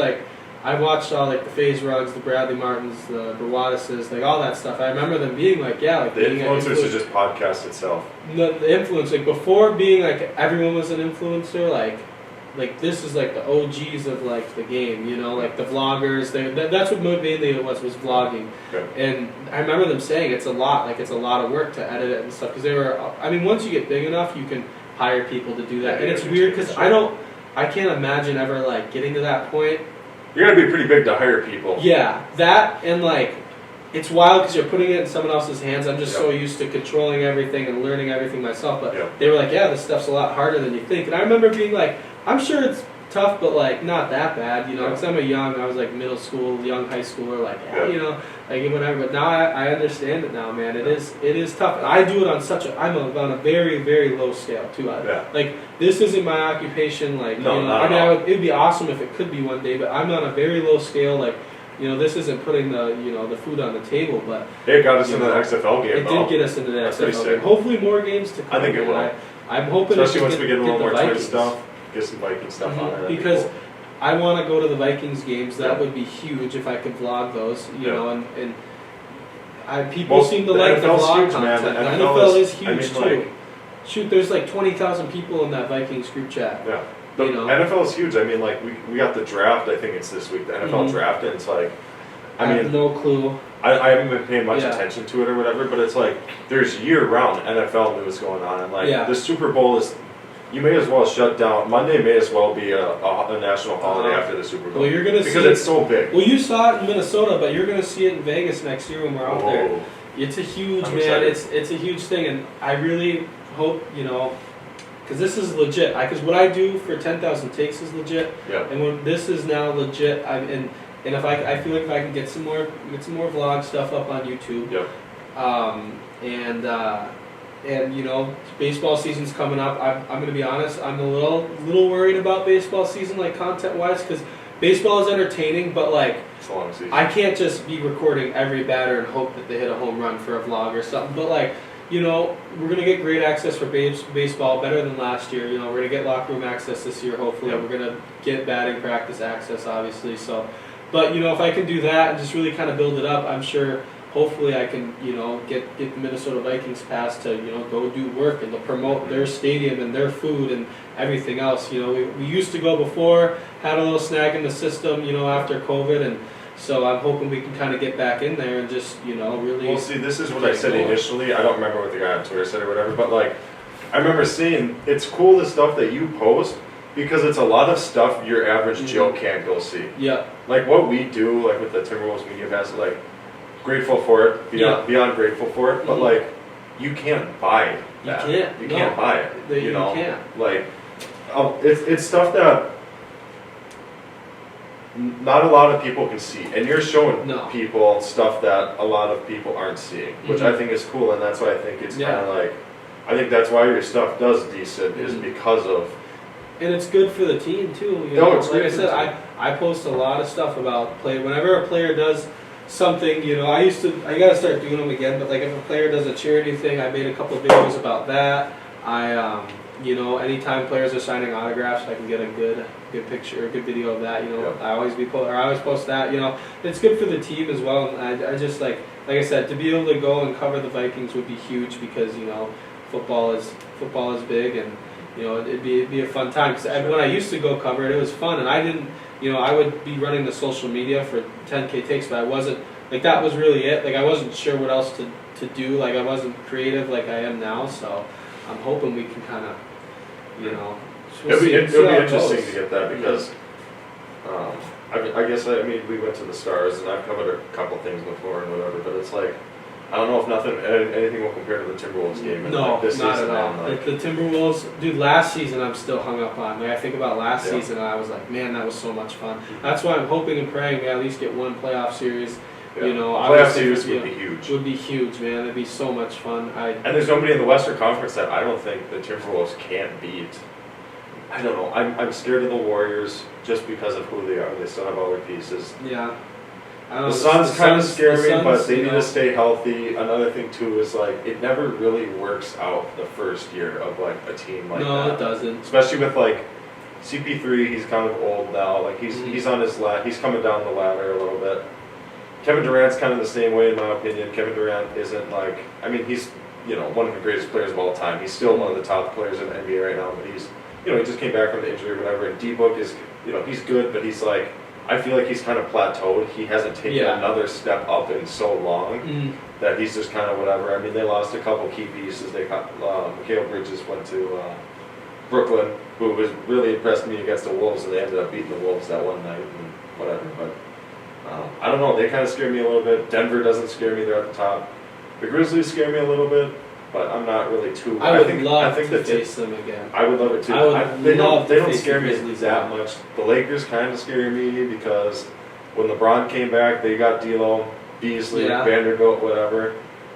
I watched all the FaZe Rugs, the Bradley Martins, the Brawaduses, all that stuff. I remember them being the influencers is just podcast itself. The influence before being everyone was an influencer this is the OGs of the game, the vloggers. That's what mainly it was vlogging. Okay. And I remember them saying it's a lot of work to edit it and stuff because they were. I mean, once you get big enough, you can hire people to do that, and it's weird because I can't imagine ever getting to that point. You're gonna be pretty big to hire people. Yeah, that and it's wild because you're putting it in someone else's hands. I'm just so used to controlling everything and learning everything myself. But they were like, yeah, this stuff's a lot harder than you think. And I remember being I'm sure it's tough, but not that bad, because I was middle school, young high schooler, whatever. But now I understand it now, man. It is tough. And I do it on on a very, very low scale too. This isn't my occupation. It'd be awesome if it could be one day, but I'm on a very low scale. This isn't putting the food on the table, but it got us into the XFL game. It did get us into the XFL game. Hopefully, more games to come. I think it will. I'm hoping, especially once we get a little more Twitch stuff. Get some Viking stuff on there. Because I want to go to the Vikings games. That would be huge if I could vlog those. People seem to like the vlog content. The NFL is huge too. Shoot, there's 20,000 people in that Vikings group chat. Yeah. The NFL is huge. I mean, we got the draft. I think it's this week. The NFL draft, and it's I have mean, no clue. I haven't been paying much Yeah. attention to it or whatever, but it's like there's year-round NFL news going on, and like Yeah. the Super Bowl is. You may as well shut down. Monday may as well be a national holiday after the Super Bowl. Well, you're gonna because see it's so big. Well, you saw it in Minnesota, but you're gonna see it in Vegas next year when we're out there. Whoa. It's a huge I'm man. excited. It's a huge thing, and I really hope because this is legit. Because what I do for 10,000 takes is legit, Yeah. and when this is now legit, and if I feel like if I can get some more vlog stuff up on YouTube, Yep. and baseball season's coming up. I'm gonna be honest. I'm a little worried about baseball season, like content wise, because baseball is entertaining, but like It's a long season. I can't just be recording every batter and hope that they hit a home run for a vlog or something. But like we're gonna get great access for baseball, better than last year. We're gonna get locker room access this year. Hopefully, Yep. we're gonna get batting practice access, obviously. So, but if I can do that and just really kind of build it up, I'm sure. Hopefully I can, get the Minnesota Vikings pass to, go do work and to promote their stadium and their food and everything else. We used to go before, had a little snag in the system, after COVID, and so I'm hoping we can kind of get back in there and just, really. Well, see, this is what I get said going. initially. I don't remember what the guy on Twitter said or whatever, but like, I remember seeing it's cool the stuff that you post because it's a lot of stuff your average Joe can't go see. Yeah. Like what we do, like with the Timberwolves Media Pass, like. Grateful for it, beyond grateful for it, but Mhm. like you can't buy that. You can't. You No. can't buy it. You can't. Like it's stuff that not a lot of people can see, and you're showing No. people stuff that a lot of people aren't seeing, which I Mhm. think is cool, and that's why I think it's Yeah. kind of like I think that's why your stuff does decent is Mhm. because of And it's good for the team too. No, it's like good I for said, the team. I post a lot of stuff about play. Whenever a player does something, I gotta start doing them again. But like if a player does a charity thing, I made a couple of videos about that. Anytime players are signing autographs, I can get a good picture, a good video of that. Yep. I always post that. It's good for the team as well. And I just like I said, to be able to go and cover the Vikings would be huge because football is big and. It'd be a fun time. Cause when I used to go cover it, it was fun, and I didn't. I would be running the social media for 10K takes, but I wasn't like that was really it. Like I wasn't sure what else to do. Like I wasn't creative like I am now. So I'm hoping we can kind of, it'll be see how it interesting goes. to get that because I guess we went to the Stars and I've covered a couple things before and whatever, but it's like I don't know if anything will compare to the Timberwolves game. And No, like this not season, at all. man, like, The Timberwolves, dude. Last season, I'm still hung up on. Like I think about last Yeah. season, and I was like, man, that was so much fun. That's why I'm hoping and praying we at least get one playoff series. yeah. Playoff Playoff series would be huge. Would be huge, man. It'd be so much fun. And there's nobody in the Western Conference that I don't think the Timberwolves can't beat. I don't know. I'm scared of the Warriors just because of who they are. They still have all their pieces. Yeah. The Suns kind of scare the me, Suns, but they need to stay healthy. Another thing too is like it never really works out the first year of like a team like no, that. it doesn't. Especially with like CP3, he's kind of old now. Like he's on his he's coming down the ladder a little bit. Kevin Durant's kind of the same way in my opinion. Kevin Durant isn't like he's one of the greatest players of all time. He's still one of the top players in the NBA right now, but he's he just came back from the injury or whatever. And D-Book is he's good, but he's like I feel like he's kind of plateaued. He hasn't taken another step up in so long that he's just kind of whatever. I mean, they lost a couple key pieces. They got Mikal Bridges went to Brooklyn, who was really impressed me against the Wolves, and they ended up beating the Wolves that one night and whatever. But I don't know. They kind of scare me a little bit. Denver doesn't scare me. They're at the top. The Grizzlies scare me a little bit, but I'm not really too. I would think love to to face them again. I would love it too. I would love they to don't face scare the me Grizzlies that again. much. The Lakers kind of scare me because when LeBron came back, they got D'Lo, Beasley, Vanderbilt, whatever.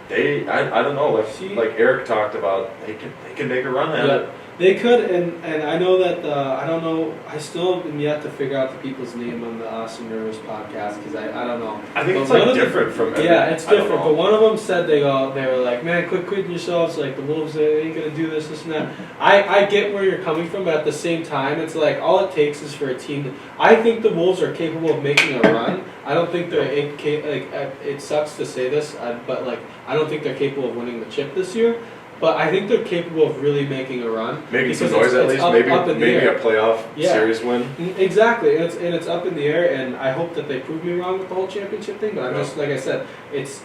I don't know. Like Eric talked about, they can make a run at it. They could, and I know that I don't know. I still am yet to figure out the people's name on the Austin Rivers podcast because I don't know. I think But it's one like of different from every, yeah, it's I don't different. know. But one of them said they were like, man, quit quitting yourselves. Like the Wolves, they ain't gonna do this, and that. I get where you're coming from, but at the same time, it's like all it takes is for a team. I think the Wolves are capable of making a run. I don't think they're it sucks to say this, but like I don't think they're capable of winning the chip this year. But I think they're capable of really making a run. Making some because noise at it's least. up in the Maybe air. a playoff series win. Exactly, and it's up in the air, and I hope that they prove me wrong with the whole championship thing. But I'm just like I said, it's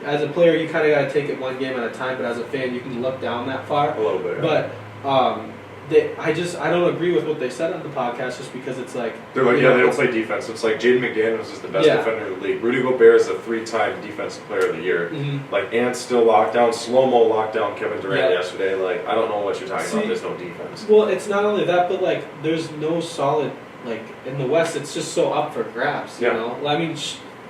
as a player you kind of got to take it one game at a time. But as a fan, you can look down that far. A little bit. Yeah. But I don't agree with what they said on the podcast just because it's like they're like, they don't play defense. It's like Jaden McDaniels is the best defender in the league. Rudy Gobert is a 3-time defensive player of the year. Mm-hmm. Like Ant's still locked down, slow-mo locked down Kevin Durant yesterday. Like I don't know what you're talking about. There's no defense. Well, it's not only that, but like there's no solid like in the West. It's just so up for grabs. You know, I mean,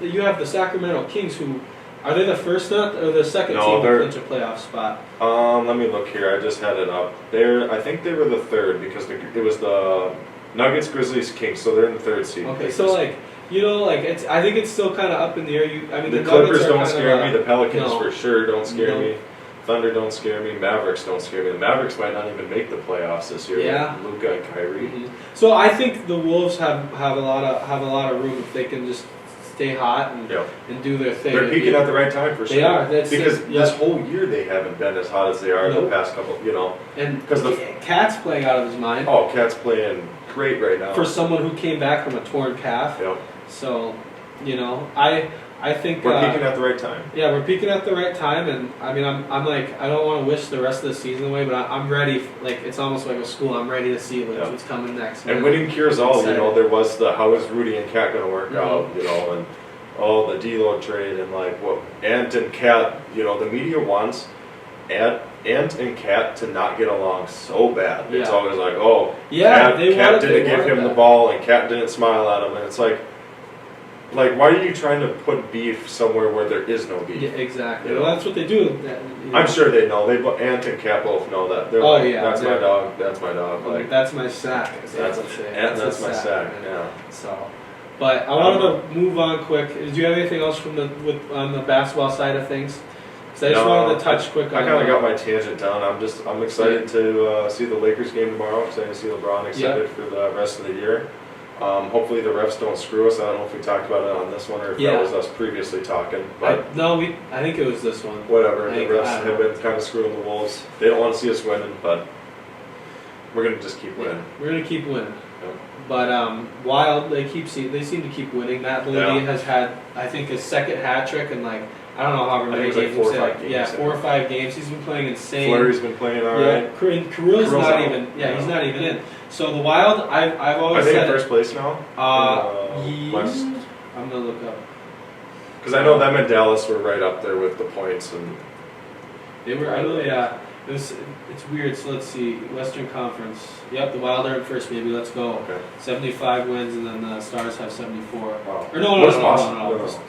you have the Sacramento Kings who. Are they the first or the second team to clinch a playoff spot? Let me look here. I just had it up. I think they were the third because it was the Nuggets, Grizzlies, Kings, so they're in the third seed. Okay, so like it's. I think it's still kind of up in the air. The Clippers don't scare me. The Pelicans for sure don't scare me. Thunder don't scare me. Mavericks don't scare me. The Mavericks might not even make the playoffs this year. Yeah, with Luka and Kyrie. Mm-hmm. So I think the Wolves have a lot of room if they can just stay hot and do their thing. They're peaking at the right time for sure. They are. Because this whole year they haven't been as hot as they are the past couple, And because the Cat's playing out of his mind. Oh, Cat's playing great right now. For someone who came back from a torn calf. Yep. So, I think we're peaking at the right time. Yeah, we're peaking at the right time, and I mean, I'm like, I don't want to wish the rest of the season away, but I'm ready. Like it's almost like a school. I'm ready to see what's coming next. And winning cures all. There was the how is Rudy and Cat going to work out? And the D-Lo trade and like what Ant and Cat. The media wants Ant and Cat to not get along so bad. It's always like, Cat didn't give him the ball and Cat didn't smile at him, and it's like. Like, why are you trying to put beef somewhere where there is no beef? Yeah, exactly. Well, that's what they do. I'm sure they know. Ant and Cat both know that. They're that's my dog. That's my dog. Like that's my sack. That's my sack. Yeah. So, but I wanted to move on quick. Do you have anything else on the basketball side of things? Because I just wanted to touch quick. I kind of got my tangent down. I'm excited to see the Lakers game tomorrow. Excited to see LeBron. Excited for the rest of the year. Hopefully the refs don't screw us. I don't know if we talked about it on this one or if that was us previously talking. But I think it was this one. Whatever. The refs have been kind of screwing the Wolves. They don't want to see us winning, but we're going to just keep winning. We're going to keep winning. Yeah. But Wild, they seem to keep winning. Matt Boldy has had, I think, his second hat trick in like, I don't know how many games. 4 or 5 games. Yeah, 4 or 5 games. He's been playing insane. Fleury's been playing all right. Carill's not even. Yeah, he's not even in. So the Wild, I've always said. Are they in first place now? West. I'm gonna look up. Because I know them and Dallas were right up there with the points and. They were. It's weird. So let's see. Western Conference. Yep, the Wild are in first. Maybe let's go. Okay. 75 wins, and then the Stars have 74. Wow. Or no.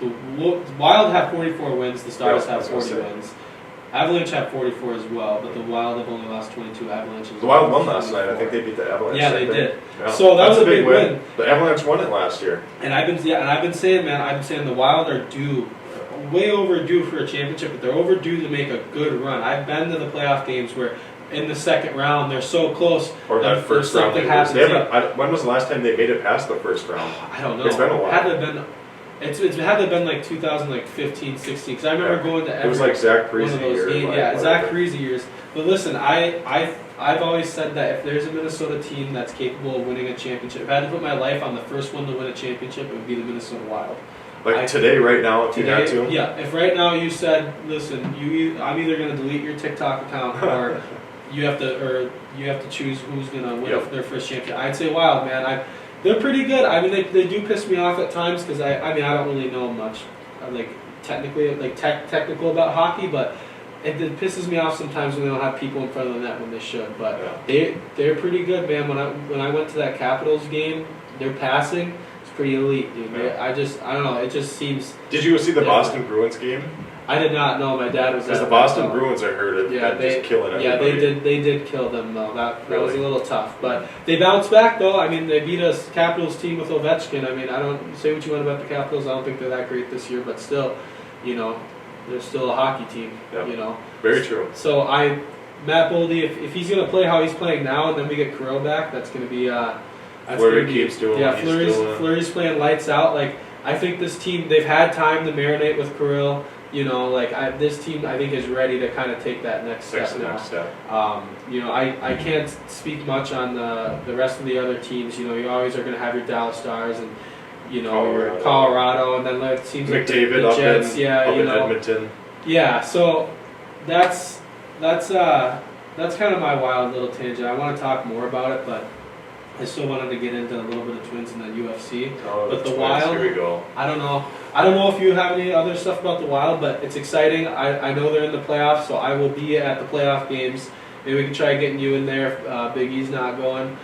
The Wild have 44 wins. The Stars have 40 wins. Avalanche have 44 as well, but the Wild have only lost 22. Avalanche. The Wild won last night. I think they beat the Avalanche. Yeah, they did. Yeah. So that was a big win. The Avalanche won it last year. And I've been saying the Wild are way overdue for a championship, but they're overdue to make a good run. I've been to the playoff games where in the second round they're so close. Or that first round. Something happens. When was the last time they made it past the first round? I don't know. It's been a while. It's had to have been like 2015, 16. Because I remember going to every it was like Zach one of those games. Zach Parise years. But listen, I've always said that if there's a Minnesota team that's capable of winning a championship, if I had to put my life on the first one to win a championship, it would be the Minnesota Wild. Today, right now, if you had to? Yeah, if right now you said, listen, I'm either going to delete your TikTok account or you have to choose who's going to win their first championship. I'd say Wild, man. They're pretty good. I mean, they do piss me off at times because I don't really know much, technical about hockey, but it pisses me off sometimes when they don't have people in front of the net when they should. But they're pretty good, man. When I went to that Capitals game, their passing. Pretty elite, dude. Yeah. I don't know. It just seems. Did you see the Boston Bruins game? I did not know. My dad was. Because the Boston Bruins are hurt at just killing everybody. Yeah, they did kill them though. That was a little tough, but they bounced back though. I mean, they beat a Capitals team with Ovechkin. I mean, I don't say what you want about the Capitals. I don't think they're that great this year, but still, they're still a hockey team. Yeah. Very true. So Matt Boldy, if he's gonna play how he's playing now, and then we get Kirill back, that's gonna be. Fleury keeps doing what he's doing. Fleury's playing lights out. Like I think this team, they've had time to marinate with Kirill. You know, like this team I think is ready to kind of take that next step now. Next step. You know, I can't speak much on the rest of the other teams. You know, you always are going to have your Dallas Stars and you know your Colorado, and then it seems like the Jets. Up in Edmonton. Yeah, so that's kind of my wild little tangent. I want to talk more about it, but I still wanted to get into a little bit of Twins and the UFC. Oh, but the Twins, Wild, here we go. I don't know. I don't know if you have any other stuff about the Wild, but it's exciting. I know they're in the playoffs, so I will be at the playoff games. Maybe we can try getting you in there if Big E's not going.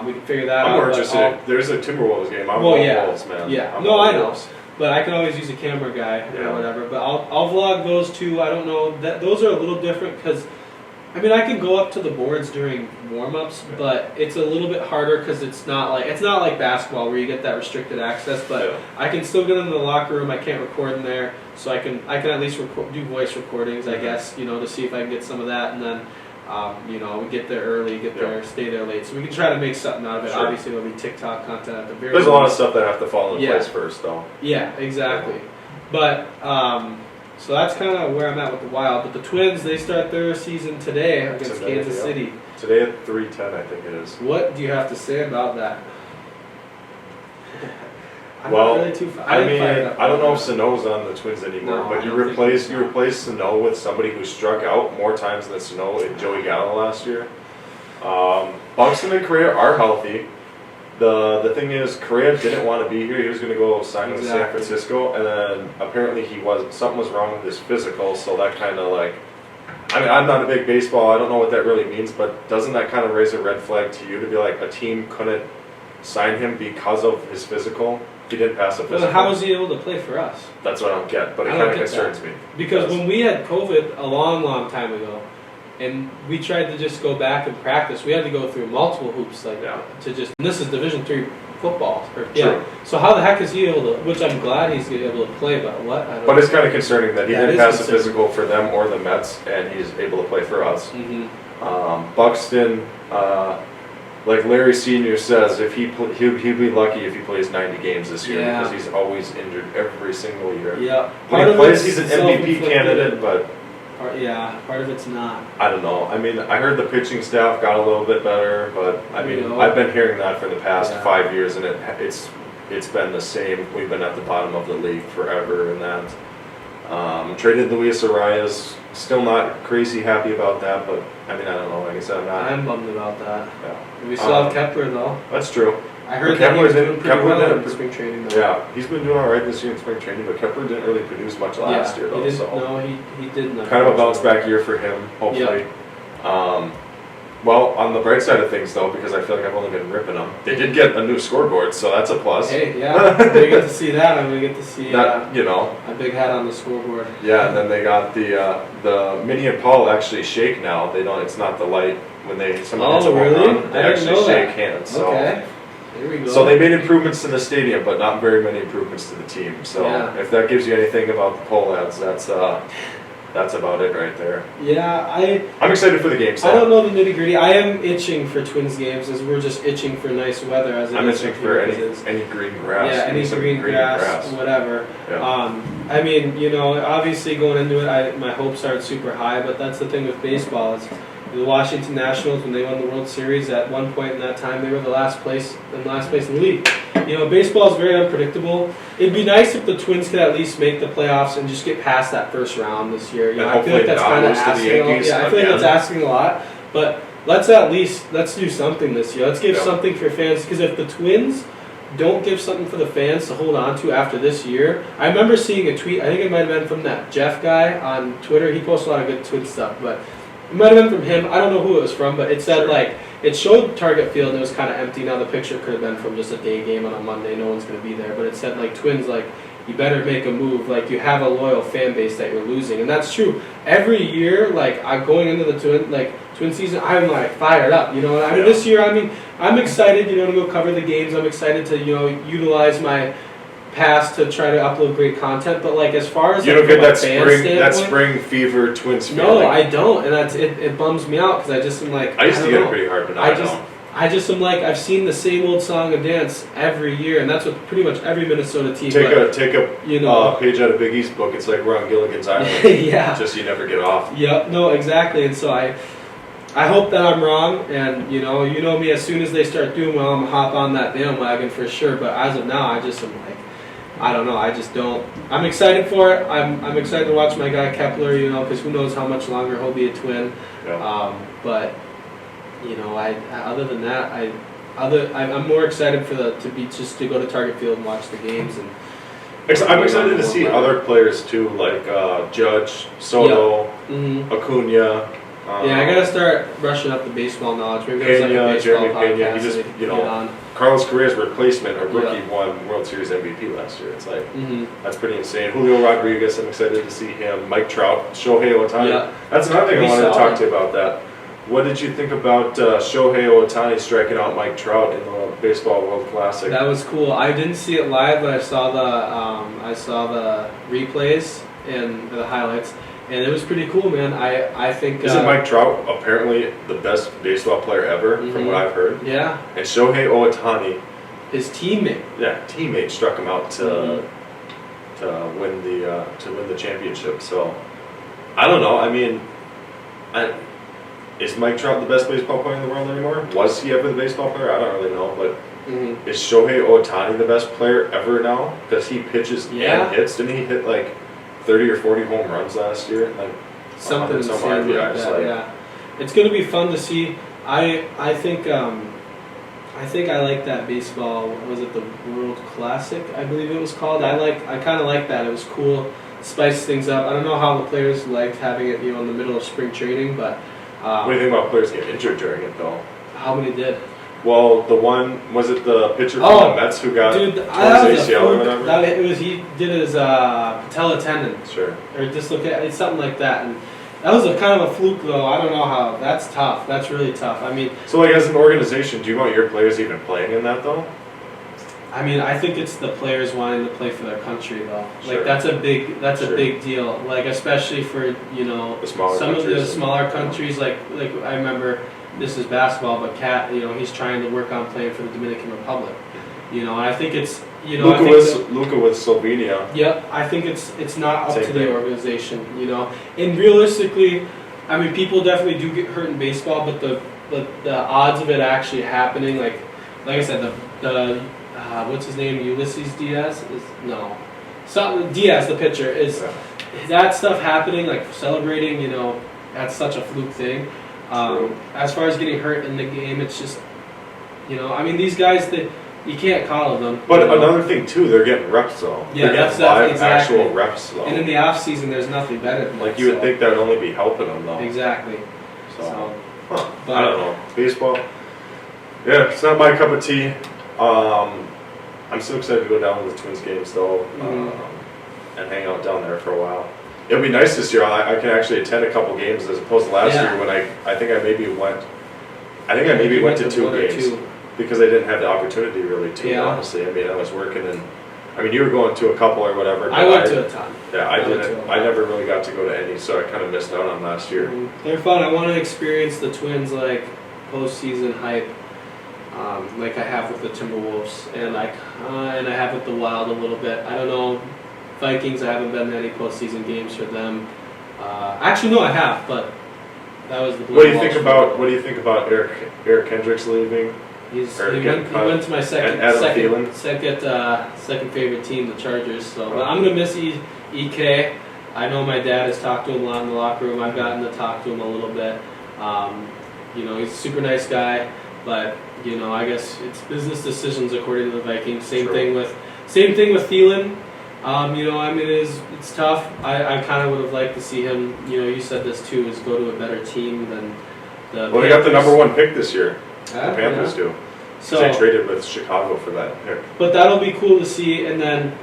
We can figure that out. I'm more interested. There's a Timberwolves game. I'm Wolves, man. Yeah, I'm no, I know. Wolves. But I can always use a camera guy or whatever. But I'll vlog those too. I don't know. Those are a little different because, I mean, I can go up to the boards during warm-ups, but it's a little bit harder because it's not like basketball where you get that restricted access. But I can still get into the locker room. I can't record in there, so I can at least do voice recordings, I guess, you know, to see if I can get some of that, and then. You know, we get there early, stay there late, so we can try to make something out of it. Sure. Obviously, there'll be TikTok content at the very. There's a lot of stuff that have to fall into place first, though. Yeah, exactly. But so that's kind of where I'm at with the Wild. But the Twins, they start their season today against Kansas City. Today at 3:10, I think it is. What do you have to say about that? I mean, I don't know if Sano's on the Twins anymore, but you replace Sano with somebody who struck out more times than Sano and Joey Gallo last year. Buxton and Correa are healthy. The thing is, Correa didn't want to be here. He was going to go sign with San Francisco, and then apparently something was wrong with his physical, so that kind of like. I mean, I'm not a big baseball. I don't know what that really means, but doesn't that kind of raise a red flag to you to be like a team couldn't sign him because of his physical? He didn't pass a physical. Well, how was he able to play for us? That's what I don't get, but it kind of concerns me. Because when we had COVID a long time ago, and we tried to just go back and practice, we had to go through multiple hoops to just. And this is Division III football. True. So how the heck is he able to? Which I'm glad he's able to play, but what? I don't but know. it's kind of concerning that he didn't pass a physical for them or the Mets, and he's able to play for us. Mm-hmm. Buxton. Like Larry Sr. says, if he'll be lucky if he plays 90 games this year because he's always injured every single year. Yeah. When he plays, he's an MVP candidate, but part of it's not. I don't know. I mean, I heard the pitching staff got a little bit better, but I mean, I've been hearing that for the past 5 years, and it's been the same. We've been at the bottom of the league forever, and that traded Luis Arias. Still not crazy happy about that, but I mean, I don't know. Like I said, I'm bummed about that. Yeah. We still have Kepler though. That's true. I heard that he was doing pretty well in spring training though. Yeah, he's been doing all right this year in spring training, but Kepler didn't really produce much last year though. He didn't. Kind of a bounce back year for him, hopefully. Well, on the bright side of things though, because I feel like I've only been ripping them, they did get a new scoreboard, so that's a plus. Hey, yeah, we get to see that, and we get to see that, you know, a big hat on the scoreboard. Yeah, and then they got the Minnie and Paul actually shake now. They don't. It's not the light when someone hits a home run. They actually shake hands. So. Okay. Here we go. So they made improvements to the stadium, but not very many improvements to the team. So if that gives you anything about the Pole ads, that's about it right there. Yeah, I'm excited for the games. I don't know the nitty gritty. I am itching for Twins games, as we're just itching for nice weather. I'm itching for any green grass. Yeah, any green grass, whatever. Yeah. I mean, you know, obviously going into it, my hopes aren't super high, but that's the thing with baseball. Is the Washington Nationals, when they won the World Series, at one point in that time, they were last place in the league. You know, baseball is very unpredictable. It'd be nice if the Twins could at least make the playoffs and just get past that first round this year. You know, I feel like that's kind of asking. I feel like that's asking a lot. But let's do something this year. Let's give something for fans, because if the Twins don't give something for the fans to hold on to after this year. I remember seeing a tweet. I think it might have been from that Jeff guy on Twitter. He posts a lot of good Twin stuff, but it might have been from him. I don't know who it was from, but it said it showed Target Field and it was kind of empty. Now the picture could have been from just a day game on a Monday. No one's going to be there, but it said Twins you better make a move. You have a loyal fan base that you're losing, and that's true. Every year, I'm going into the Twin season, I'm fired up. You know, I mean this year, I'm excited. You know, to go cover the games. I'm excited to utilize my past to try to upload great content, but as far as you don't get that spring fever Twins feeling. No, I don't, and it bums me out because I just am I used to get it pretty hard, but now I don't. I just am like, I've seen the same old song and dance every year, and that's what pretty much every Minnesota team. Take a you know, page out of Big East book. It's like we're on Gilligan's Island. yeah. Just you never get off. Yep. No, exactly. And so I hope that I'm wrong, and you know me. As soon as they start doing well, I'm gonna hop on that bandwagon for sure. But as of now, I just am like, I don't know. I just don't. I'm excited for it. I'm excited to watch my guy Kepler. You know, because who knows how much longer he'll be a Twin. Yeah. But you know, other than that, I'm more excited for to go to Target Field and watch the games and. I'm excited to see other players too, like Judge, Soto, Acuna. Yeah, I gotta start brushing up the baseball knowledge. Maybe there's like a baseball Jeremy podcast Pena. He just, that you know, Carlos Correa's replacement, or rookie, won World Series MVP last year. It's like that's pretty insane. Julio Rodriguez, I'm excited to see him. Mike Trout, Shohei Ohtani. Yeah. That's another thing I wanted to talk to you about. That. What did you think about Shohei Ohtani striking out Mike Trout in the Baseball World Classic? That was cool. I didn't see it live, but I saw the replays and the highlights, and it was pretty cool, man. I think. Isn't Mike Trout apparently the best baseball player ever, from what I've heard? Yeah. And Shohei Ohtani, his teammate. Yeah, teammate struck him out to win the championship. So I don't know. I mean, is Mike Trout the best baseball player in the world anymore? Was he ever the baseball player? I don't really know, but is Shohei Ohtani the best player ever now? Because he pitches and hits. Didn't he hit like 30 or 40 home runs last year? Like something like that. Yeah, it's going to be fun to see. I think I like that baseball. Was it the World Classic? I believe it was called. I kind of like that. It was cool. Spice things up. I don't know how the players liked having it, in the middle of spring training, but. What do you think about players getting injured during it, though? How many did? Well, was it the pitcher from the Mets who got his ACL or whatever? He did his patella tendon. Sure. Or dislocate, something like that. And that was a kind of a fluke, though. I don't know how. That's tough. That's really tough. I mean. So, like, as an organization, do you want your players even playing in that, though? I mean, I think it's the players wanting to play for their country, though. Sure. Like that's a big deal. Like especially for some of the smaller countries. Like I remember, this is basketball, but Cat, he's trying to work on playing for the Dominican Republic. And I think it's Luka with Slovenia. Yep, I think it's not up to the organization. And realistically, I mean, people definitely do get hurt in baseball, but the odds of it actually happening, like I said, the what's his name? Ulysses Diaz? Diaz, the pitcher, is that stuff happening, like celebrating, that's such a fluke thing. As far as getting hurt in the game, it's just, I mean, these guys, you can't call them. But another thing, too, they're getting reps, though. Yeah, they're getting live actual reps, though. And in the off-season, there's nothing better than that. You would think that would only be helping them, though. Exactly. So I don't know. Baseball, yeah, it's not my cup of tea. I'm so excited to go down to the Twins games, though, and hang out down there for a while. It'll be nice this year. I can actually attend a couple games as opposed to last year when I think I maybe went to 2 games because I didn't have the opportunity really to, honestly. I mean, I was working and, I mean, you were going to a couple or whatever. I went to a ton. Yeah, I didn't. I never really got to go to any, so I kind of missed out on last year. They're fun. I want to experience the Twins, like, postseason hype. Like I have with the Timberwolves, and I have with the Wild a little bit. I don't know, Vikings. I haven't been to any postseason games for them. Actually, no, I have, but that was the. What do you think about Eric Kendricks leaving? He went to my second favorite team, the Chargers. So, but I'm gonna miss EK. I know my dad has talked to him a lot in the locker room. I've gotten to talk to him a little bit. He's a super nice guy. But I guess it's business decisions according to the Vikings. Same thing with Thielen. I mean, it's tough. I kind of would have liked to see him. You said this too, is go to a better team than the. Well, they got the #1 pick this year. The Panthers do. So they traded with Chicago for that pick. But that'll be cool to see. And then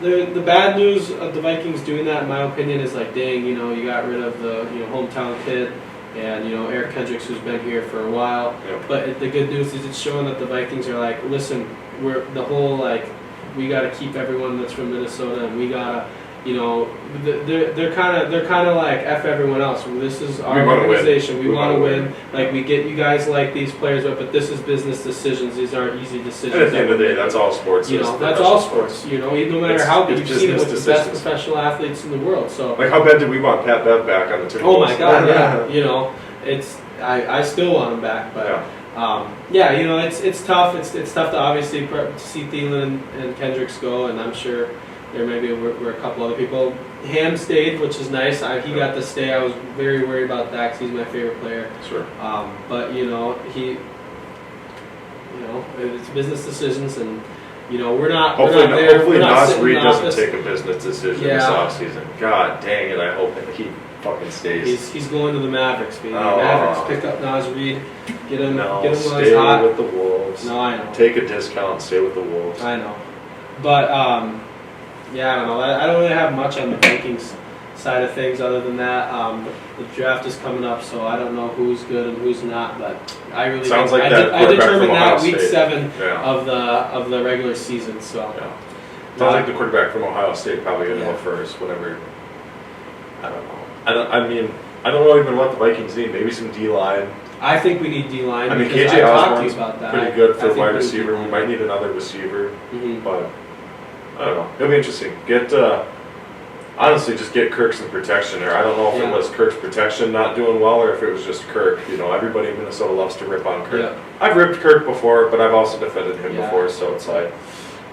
the bad news of the Vikings doing that, in my opinion, is like, dang, you got rid of the hometown kid. And Eric Kendricks, who's been here for a while. Yep. But the good news is it's showing that the Vikings are like, listen, we got to keep everyone that's from Minnesota, and we gotta. they're kind of like F everyone else. This is our wanna organization. win. We want to win. Like we get you guys like these players, but this is business decisions. These aren't easy decisions. And at the end of the day, that's all sports. That's all sports. No matter how good you've seen it with the best decisions. professional athletes in the world. So like, how bad did we want Pat Bev back on the Timberwolves? oh my God, yeah. I still want him back, but. Yeah. It's tough. It's tough to obviously see Thielen and Kendricks go, and I'm sure there maybe were a couple other people. Ham stayed, which is nice. He got to stay. I was very worried about that because he's my favorite player. Sure. But it's business decisions, and we're not. Hopefully, we're not there. hopefully we're not Nas sitting Reed in doesn't office. take a business decision this offseason. God dang it! I hope that he fucking stays. He's going to the Mavericks, baby. Oh. Mavericks pick up Nas Reed, get him when he's stay hot. with the Wolves. No, I know. Take a discount and stay with the Wolves. I know, but I don't know. I don't really have much on the Vikings side of things other than that. The draft is coming up, so I don't know who's good and who's not. But I really sounds like I determined that week 7 of the regular season. So sounds like the quarterback from Ohio State probably going to go first. Whatever. I don't know. I don't know even what the Vikings need. Maybe some D-line. I think we need D-line. I mean, because KJ I talked to Osborne's you about that. pretty good I for think wide we need receiver. We D-line. might need another receiver, Mhm. but I don't know. It'll be interesting. Honestly, just get Kirk some protection there. I don't know if it was Kirk's protection not doing well or if it was just Kirk. Everybody in Minnesota loves to rip on Kirk. Yeah. I've ripped Kirk before, but I've also defended him before, so it's like...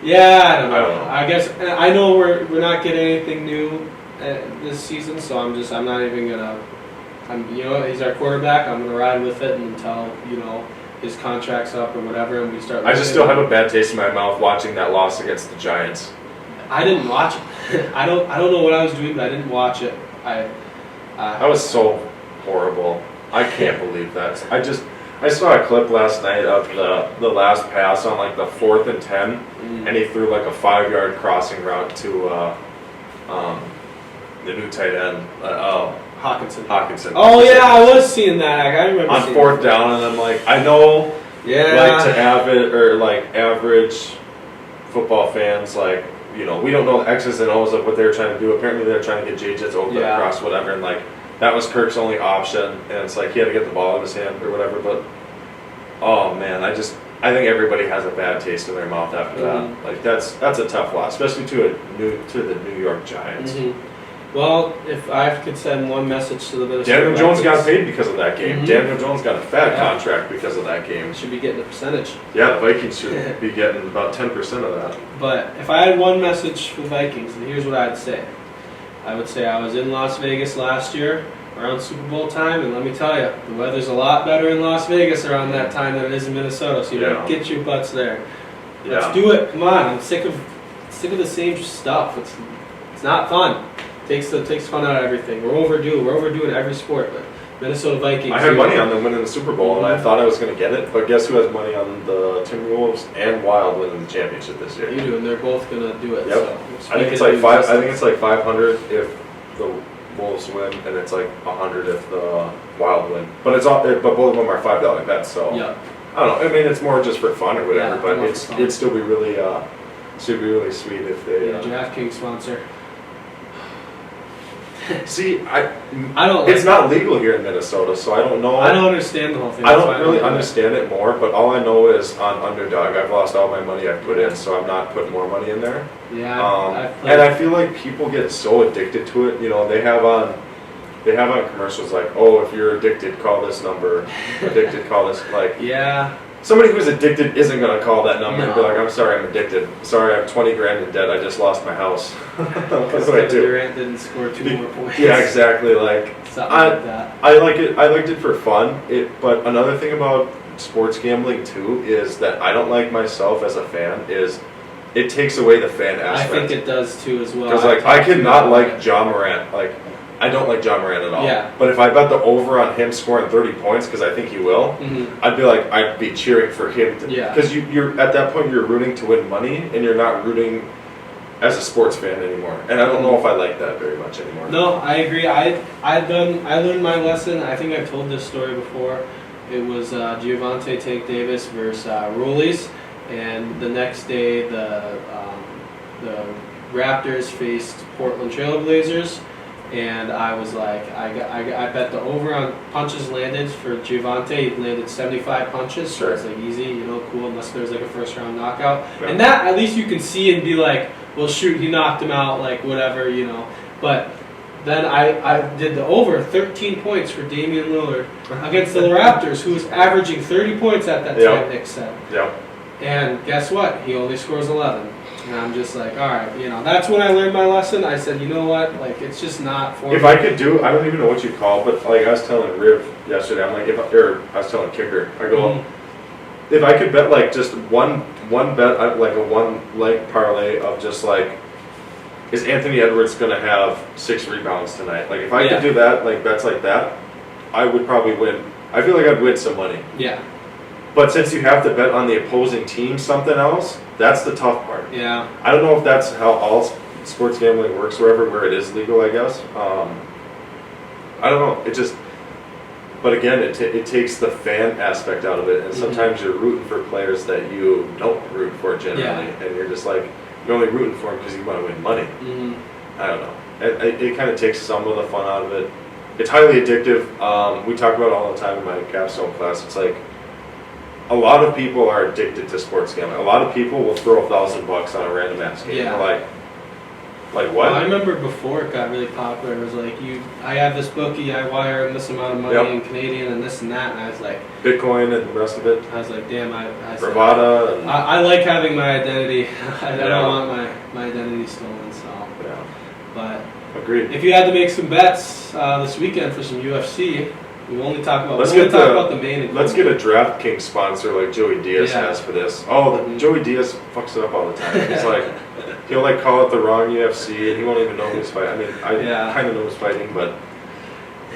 Yeah, I don't know. I guess I know we're not getting anything new this season, so I'm not even gonna. He's our quarterback. I'm gonna ride with it until his contract's up or whatever, and we start. I just still have a bad taste in my mouth watching that loss against the Giants. I didn't watch it. I don't know what I was doing, but I didn't watch it. That was so horrible. I can't believe that. I saw a clip last night of the last pass on like the 4th and 10, and he threw like a 5-yard crossing route to the new tight end. Hawkinson. Oh yeah, I was seeing that. I remember on seeing 4th down, and I'm like, I know, like to average football fans, like we don't know the X's and O's of what they're trying to do. Apparently, they're trying to get J-Jets open across whatever, and like. That was Kirk's only option, and it's like he had to get the ball in his hand or whatever. But oh man, I think everybody has a bad taste in their mouth after that. Like that's a tough loss, especially to the New York Giants. Well, if I could send one message to the Minnesota Daniel Jones Vikings, got paid because of that game. Daniel Jones got a fat contract because of that game. Should be getting a percentage. Yeah, the Vikings should be getting about 10% of that. But if I had one message for the Vikings, and here's what I'd say. I would say I was in Las Vegas last year around Super Bowl time, and let me tell you, the weather's a lot better in Las Vegas around that time than it is in Minnesota. So you don't get your butts there. Let's do it. Come on, I'm sick of the same stuff. It's not fun. It takes fun out of everything. We're overdue. We're overdue in every sport. But Minnesota Vikings. I had money on them winning the Super Bowl, and I thought I was going to get it. But guess who has money on the Timberwolves and Wild winning the championship this year? You do, and they're both going to do it. Yep. So I think it's like five. I think it's like 500 if the Wolves win, and it's like 100 if the Wild win. But but both of them are $5 bets. So I don't know. I mean, it's more just for fun or whatever. But it'd still be really sweet if they. DraftKings sponsor. See, I don't. It's not legal here in Minnesota, so I don't know. I don't understand the whole thing. I don't really understand it more, but all I know is on Underdog, I've lost all my money I've put in, so I'm not putting more money in there. Yeah. And I feel like people get so addicted to it. They have on commercials like, oh, if you're addicted, call this number. Addicted, call this. Like, somebody who's addicted isn't going to call that number and be like, I'm sorry, I'm addicted. Sorry, I have 20 grand in debt. I just lost my house. What do I do? Durant didn't score 2 more points. Yeah, exactly. Like, something like that. I like it. I liked it for fun. But another thing about sports gambling too is that I don't like myself as a fan is it takes away the fan aspect. I think it does too as well. Because I cannot like John Morant. Like, I don't like John Morant at all. Yeah. But if I bet the over on him scoring 30 points, because I think he will, I'd be cheering for him. Because you're at that point you're rooting to win money, and you're not rooting as a sports fan anymore. And I don't know if I like that very much anymore. No, I agree. I learned my lesson. I think I've told this story before. It was Giovante Tank Davis versus Rullies, and the next day the Raptors faced Portland Trailblazers, and I was like, I bet the over on punches landed for Giovante. He landed 75 punches, so it's like easy, you know, cool, unless there's like a first round knockout. Yeah. And that at least you can see and be like, well, shoot, he knocked him out, like whatever, you know. But then I did the over 13 points for Damian Lillard against the Raptors, who was averaging 30 points at that time, Nick said. Yeah. And guess what? He only scores 11. And I'm just like, all right, you know, that's when I learned my lesson. I said, you know what, like, it's just not for me. If I could do, I don't even know what you call, but like I was telling Riv yesterday, I'm like, I was telling Kicker, I go, if I could bet like just one bet, like a one leg parlay of just like, is Anthony Edwards going to have 6 rebounds tonight? Like if I could do that, like bets like that, I would probably win. I feel like I'd win some money. Yeah. But since you have to bet on the opposing team something else, that's the tough part. Yeah. I don't know if that's how all sports gambling works where it is legal, I guess. I don't know. It just, but again, it takes the fan aspect out of it. And sometimes you're rooting for players that you don't root for generally. And you're just like, you're only rooting for them because you want to win money. I don't know. It kind of takes some of the fun out of it. It's highly addictive. We talk about it all the time in my capstone class. It's like, a lot of people are addicted to sports gambling. A lot of people will throw $1,000 on a random ass game. Yeah. They're like what? Well, I remember before it got really popular, it was like, I have this bookie, I wire him this amount of money in Canadian and this and that, and I was like, Bitcoin and the rest of it. I was like, damn, Bravada. And I like having my identity. I don't want my identity stolen. So. Yeah. But agreed. if you had to make some bets this weekend for some UFC. We only talk about. Let's talk about the main. Let's get a DraftKings sponsor like Joey Diaz has for this. Oh, Joey Diaz fucks it up all the time. He's like, he'll like call it the wrong UFC, and he won't even know who's fighting. I mean, I kind of know who's fighting, but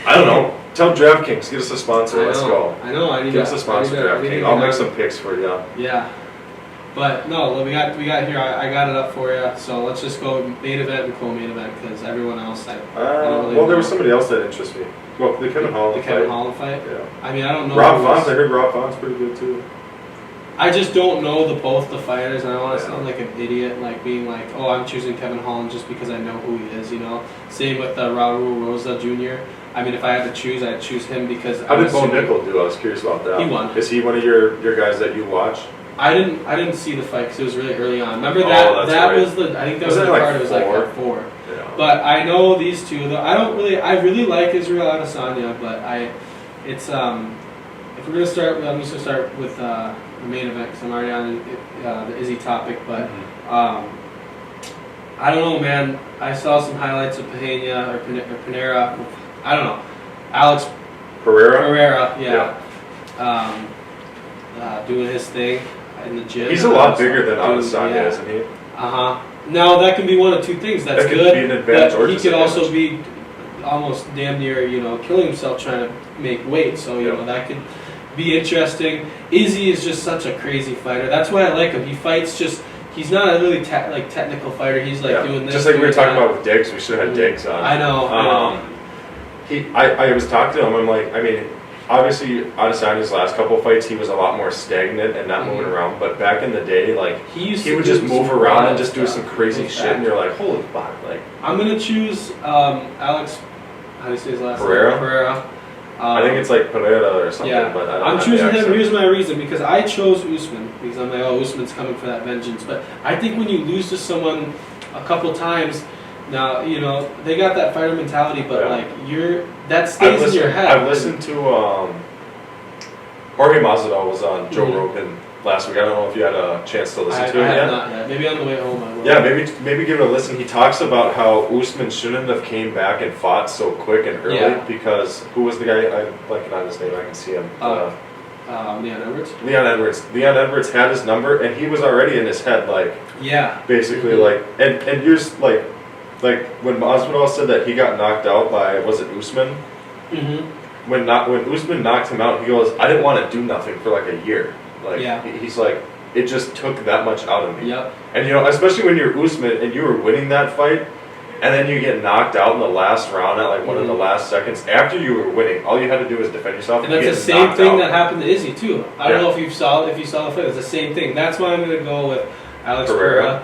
I don't know. Tell DraftKings, get us a sponsor. Let's go. I know. I need get us a sponsor, DraftKings. I'll make some picks for you. Yeah. But no, we got here. I got it up for you. So let's just go main event and co-main event because everyone else, I don't really well, there was somebody else that interests me. Well, the Kevin Holland fight. The Kevin Holland fight. Yeah. I mean, I don't know. Rob Font. I heard Rob Font's pretty good too. I just don't know both the fighters, and I don't want to sound like an idiot, like being like, oh, I'm choosing Kevin Holland just because I know who he is, you know. Same with Raul Rosa Jr. I mean, if I had to choose, I'd choose him because. How did Bo Nickel do? I was curious about that. He won. Is he one of your guys that you watch? I didn't see the fight because it was really early on. Remember that was the I think that was the part. It was like at 4. Yeah. But I know these two. Though I really like Israel Adesanya, but if we're gonna start, I'm just gonna start with the main event because I'm already on the Izzy topic. But I don't know, man. I saw some highlights of Peña or Panera. I don't know. Alex Pereira, doing his thing in the gym. He's a lot bigger than Adesanya, isn't he? Now that can be one of two things. That's that good. Be an advantage but he could also be almost damn near, killing himself trying to make weight. So you know that could be interesting. Izzy is just such a crazy fighter. That's why I like him. He fights just. He's not a really technical fighter. He's like doing this. Just like we were talking about with Diggs. We should have had Diggs on. I know. I was talking to him. I'm like, I mean, obviously Adesanya's last couple of fights, he was a lot more stagnant and not moving around. But back in the day, like he would just move around and just do some crazy shit, and you're like, holy fuck! Like I'm gonna choose Alex. How do you say his last name? Pereira. I think it's like Pereira or something. Yeah. But I'm choosing him. Here's my reason: because I chose Usman because I'm like, oh, Usman's coming for that vengeance. But I think when you lose to someone a couple times. Now, they got that fighter mentality, but that stays in your head. I've listened to Jorge Masvidal was on Joe Rogan last week. I don't know if you had a chance to listen to it yet. Not yet. Maybe on the way home I will. Yeah, maybe give it a listen. He talks about how Usman shouldn't have came back and fought so quick and early because who was the guy? I'm blanking on his name. I can see him. Leon Edwards. Leon Edwards had his number, and he was already in his head, basically, and you're just like when Masvidal said that he got knocked out by, was it Usman? Mm-hmm. When Usman knocked him out, he goes, I didn't want to do nothing for like a year. He's like, it just took that much out of me. Yep. And especially when you're Usman and you were winning that fight, and then you get knocked out in the last round at one of the last seconds after you were winning. All you had to do was defend yourself. And that's the same thing that happened to Izzy too. I don't know if you saw the fight. It's the same thing. That's why I'm going to go with Alex Pereira.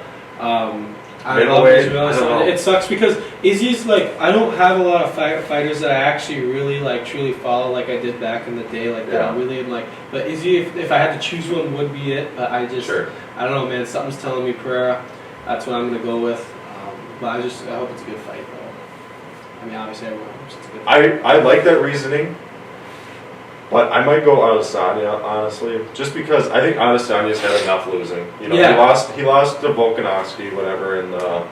I love Middleweight, Israel I don't know. Adesanya. It sucks because Izzy's like, I don't have a lot of fighters that I actually really like truly follow like I did back in the day, like that I really am like. But Izzy, if I had to choose one, would be it. But I just, I don't know, man. Something's telling me Pereira. That's what I'm gonna go with. But I hope it's a good fight, though. I mean, obviously everyone hopes it's a good fight. I like that reasoning, but I might go Adesanya, honestly, just because I think Adesanya's had enough losing. You know, he lost to Volkanovski, whatever, in the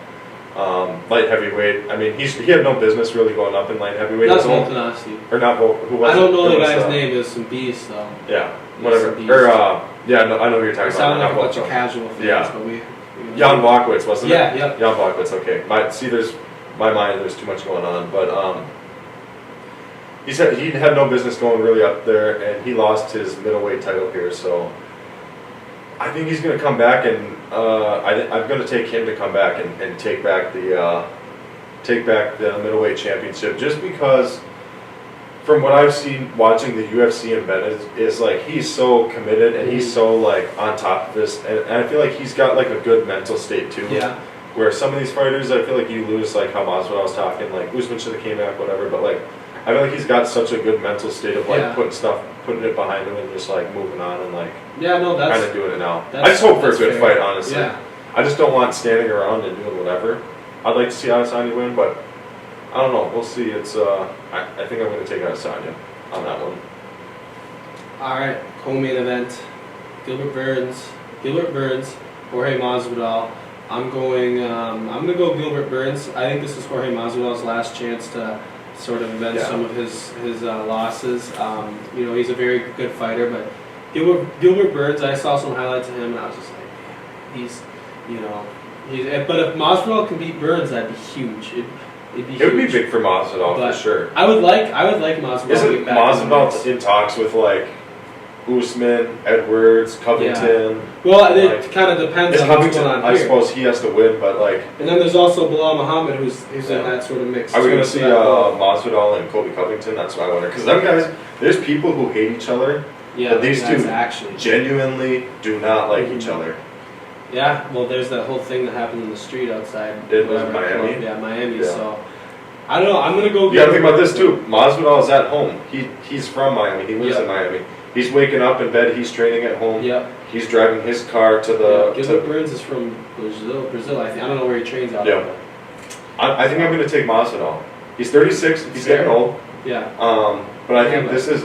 light heavyweight. I mean, he had no business really going up in light heavyweight. Not Volkanovski. Or not who was it? I don't know the guy's name. Is some beast though. Yeah, whatever. Or I know who you're talking about. Sound like a bunch of casual fans, but we Jan Blachowicz, wasn't it? Yeah, yep. Jan Blachowicz, okay. There's too much going on, but he said he had no business going really up there, and he lost his middleweight title here, so I think he's going to come back, and I'm going to take him to come back and take back the middleweight championship, just because from what I've seen watching the UFC in Bennett is like he's so committed and he's so like on top of this, and I feel like he's got like a good mental state too. Yeah. Where some of these fighters, I feel like you lose, like how Masvidal was talking, like Usman should have came back, whatever, but like I feel like he's got such a good mental state of like putting it behind him and just like moving on and like kind of doing it now. I just hope for a good fight, honestly. Yeah. I just don't want standing around and doing whatever. I'd like to see Adesanya win, but I don't know. We'll see. It's I think I'm going to take Adesanya on that one. All right, co-main event: Gilbert Burns, Jorge Masvidal. I'm going to go Gilbert Burns. I think this is Jorge Masvidal's last chance to sort of avenge some of his losses. You know, he's a very good fighter, but Gilbert Burns, I saw some highlights of him, and I was just like, man, but if Masvidal can beat Burns, that'd be huge. It would be big for Masvidal for sure. I would like Masvidal. Isn't Masvidal in talks with like Usman, Edwards, Covington? Yeah. Well, it kind of depends on what's going on here. I suppose he has to win, but like. And then there's also Bilal Muhammad, who's in that sort of mix. Are we going to see Masvidal and Colby Covington? That's what I wonder. Because them guys, there's people who hate each other. Yeah, but these two actually genuinely do not like each other. Yeah, well, there's that whole thing that happened in the street outside. It was Miami? Yeah, Miami. Yeah. So, I don't know. I'm going to go. You got to think about this, too. Masvidal is at home. He's from Miami. He lives in Miami. He's waking up in bed. He's training at home. Yep. He's driving his car to the... Gilbert Burns is from Brazil, I think. I don't know where he trains out of. I think I'm going to take Masvidal. He's 36. He's getting old. Yeah. But I think this is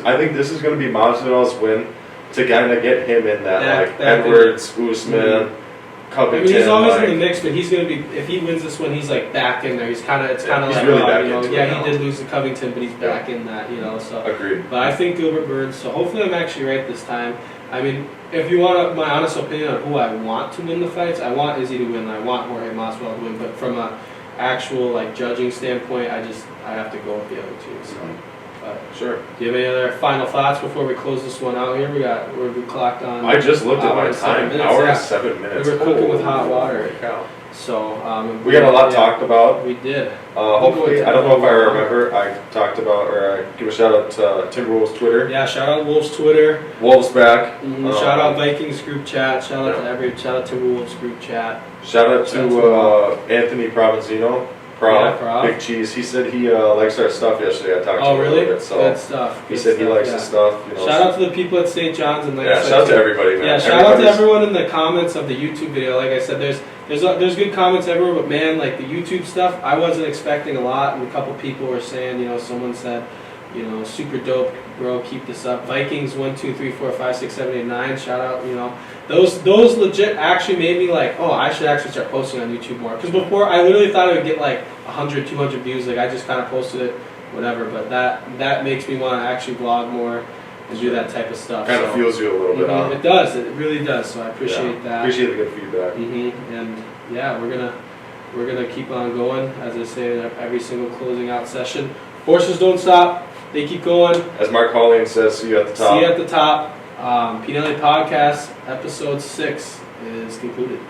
going to be Masvidal's win to kind of get him in that Edwards, Usman, Covington. I mean, he's always in the mix, but he's going to be, if he wins this one, he's like back in there. It's kind of like, really back into it now. He did lose to Covington, but he's back in that, so. Agreed. But I think Gilbert Burns, so hopefully I'm actually right this time. I mean, if you want my honest opinion on who I want to win the fights, I want Izzy to win, I want Jorge Masvidal to win, but from a actual like judging standpoint, I have to go with the other two. So. Sure. Do you have any other final thoughts before we close this one out here? We clocked on. I just looked at my time. Hour and 7 minutes. We were cooking with hot water. Cow. So we got a lot talked about. We did. Hopefully, I don't know if I remember. I talked about, or I give a shout out to Timberwolves Twitter. Yeah, shout out Wolves Twitter. Wolves back. Shout out Vikings group chat. Shout out to Timberwolves group chat. Shout out to Anthony Provenzino. Big Cheese. He said he likes our stuff yesterday. I talked to him really? a little bit. So good stuff. He said he likes the stuff. Shout out to the people at St. John's and shout out to everybody, man. Yeah, shout out to everyone in the comments of the YouTube video. Like I said, there's good comments everywhere, but man, like the YouTube stuff, I wasn't expecting a lot, and a couple people were saying, someone said, super dope, bro, keep this up. Vikings 1, 2, 3, 4, 5, 6, 7, 8, 9. Shout out, those legit actually made me like, oh, I should actually start posting on YouTube more. Because before, I literally thought I would get like 100, 200 views. Like I just kind of posted it, whatever. But that makes me want to actually vlog more and do that type of stuff. Kind of fuels you a little bit. It does. It really does. So I appreciate that. Appreciate the good feedback. And yeah, we're gonna keep on going, as I say in every single closing out session. Horses don't stop. They keep going. As Mark Hollian says, see you at the top. See you at the top. Pnelly Podcast, Ep.6 is concluded.